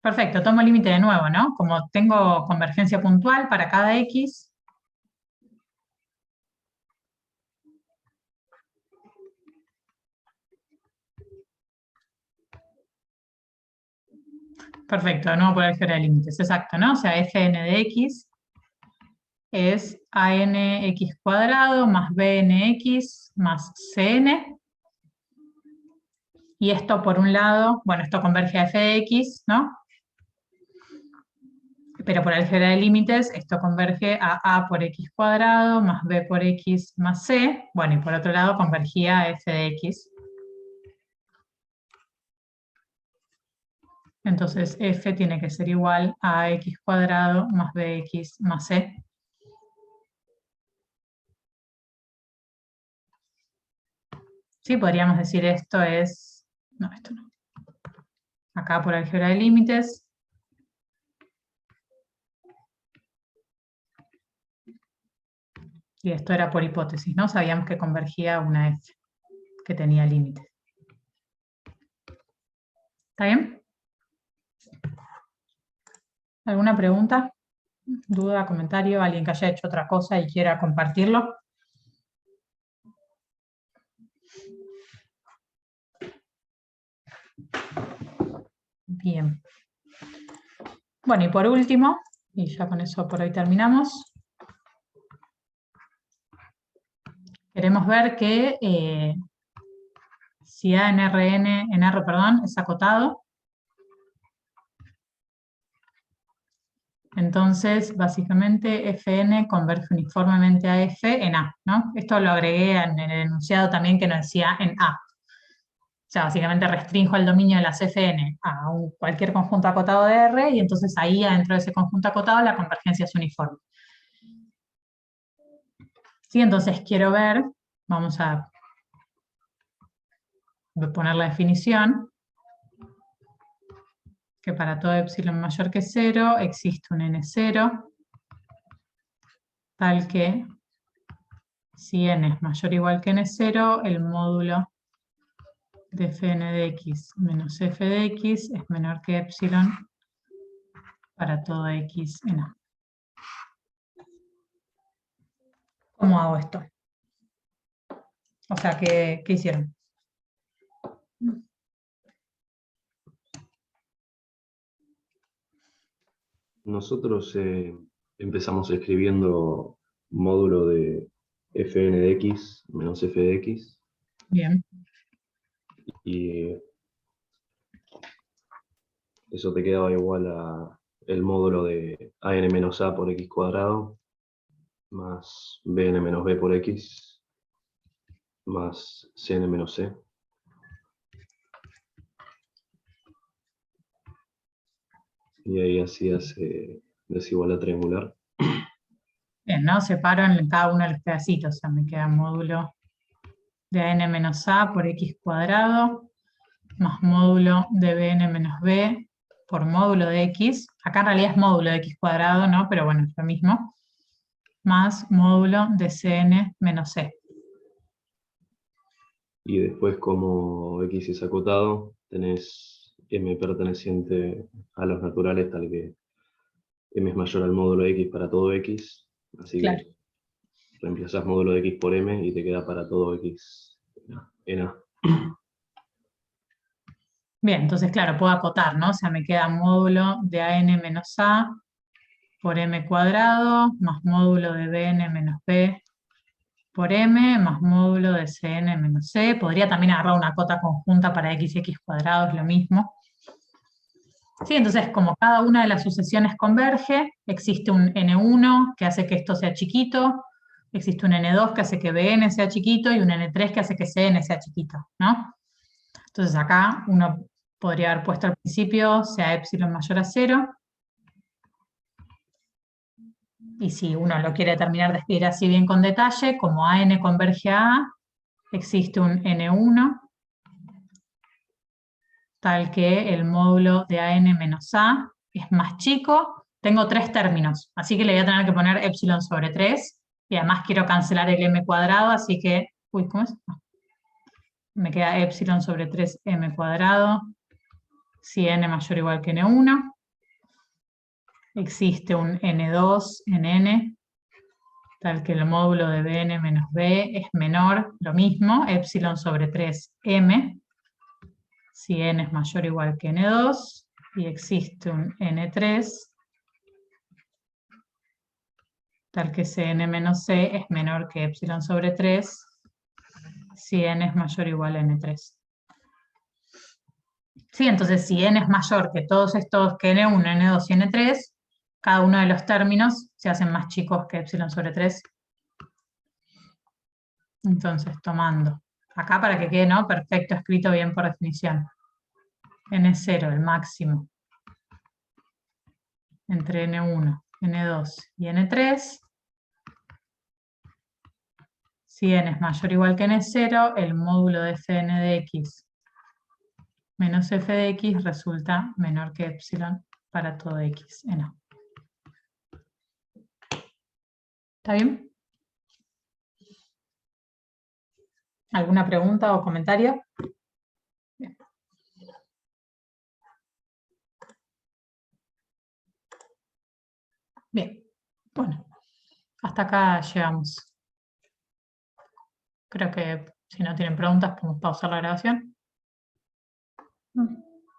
Perfecto, tomo el límite de nuevo, ¿no? Como tengo convergencia puntual para cada X. Perfecto, de nuevo por álgebra de límites, exacto, ¿no? O sea, Fn de X es ANX cuadrado más BNX más CN. Y esto por un lado, bueno, esto converge a f de x, ¿no? Pero por álgebra de límites, esto converge a por x cuadrado más b por x más c. Bueno, y por otro lado convergía a f de x. Entonces f tiene que ser igual a x cuadrado más bx más c. Sí, podríamos decir esto es... No, esto no. Acá por álgebra de límites. Y esto era por hipótesis, ¿no? Sabíamos que convergía a una f, que tenía límites. ¿Está bien? ¿Alguna pregunta? ¿Duda, comentario? ¿Alguien que haya hecho otra cosa y quiera compartirlo? Bien. Bueno, y por último, y ya con eso por hoy terminamos, queremos ver que si A en R, perdón, es acotado, entonces básicamente Fn converge uniformemente a F en A, ¿no? Esto lo agregué en el enunciado también que nos decía en A. O sea, básicamente restringo el dominio de las Fn a cualquier conjunto acotado de R, y entonces ahí adentro de ese conjunto acotado la convergencia es uniforme. Sí, entonces quiero ver, vamos a poner la definición, que para todo epsilon mayor que 0 existe un n0, tal que si n es mayor o igual que n0, el módulo de Fn de x menos f de x es menor que epsilon para todo x en A. ¿Cómo hago esto? O sea, ¿qué hicieron? Nosotros empezamos escribiendo módulo de Fn de x menos f de x. Bien. Y eso te quedaba igual a el módulo de an menos a por x cuadrado más bn menos b por x más cn menos c. Y ahí hacías desigualdad triangular. Bien, ¿no? Separo en cada uno de los pedacitos. O sea, me queda módulo de an menos a por x cuadrado más módulo de bn menos b por módulo de x. Acá en realidad es módulo de x cuadrado, ¿no? Pero bueno, es lo mismo. Más módulo de cn menos c. Y después, como x es acotado, tenés m perteneciente a los naturales, tal que m es mayor al módulo de x para todo x. Así Claro. que reemplazás módulo de x por m y te queda para todo x en A. Bien, entonces claro, puedo acotar, ¿no? O sea, me queda módulo de an menos a por m cuadrado más módulo de bn menos b por m más módulo de cn menos c. Podría también agarrar una cota conjunta para x y x cuadrado, es lo mismo. Sí, entonces como cada una de las sucesiones converge, existe un n1 que hace que esto sea chiquito, existe un n2 que hace que bn sea chiquito y un n3 que hace que cn sea chiquito, ¿no? Entonces acá uno podría haber puesto al principio sea epsilon mayor a 0. Y si uno lo quiere terminar de escribir así bien con detalle, como an converge a A, existe un n1, tal que el módulo de an menos a es más chico. Tengo tres términos, así que le voy a tener que poner epsilon sobre 3, y además quiero cancelar el m cuadrado, así que, uy, ¿cómo es? No. Me queda epsilon sobre 3m cuadrado, si n mayor o igual que n1. Existe un n2 en n, tal que el módulo de bn menos b es menor, lo mismo, epsilon sobre 3m, si n es mayor o igual que n2, y existe un n3, tal que cn menos c es menor que epsilon sobre 3, si n es mayor o igual a n3. Sí, entonces si n es mayor que todos estos, que n1, n2 y n3, cada uno de los términos se hacen más chicos que epsilon sobre 3. Entonces, tomando acá para que quede, ¿no? Perfecto, escrito bien por definición. N0, el máximo, entre N1, N2 y N3. Si n es mayor o igual que N0, el módulo de Fn de x menos f de x resulta menor que epsilon para todo x en A. ¿Está bien? ¿Alguna pregunta o comentario? Bien. Bien, bueno, hasta acá llegamos. Creo que si no tienen preguntas podemos pausar la grabación. Mm.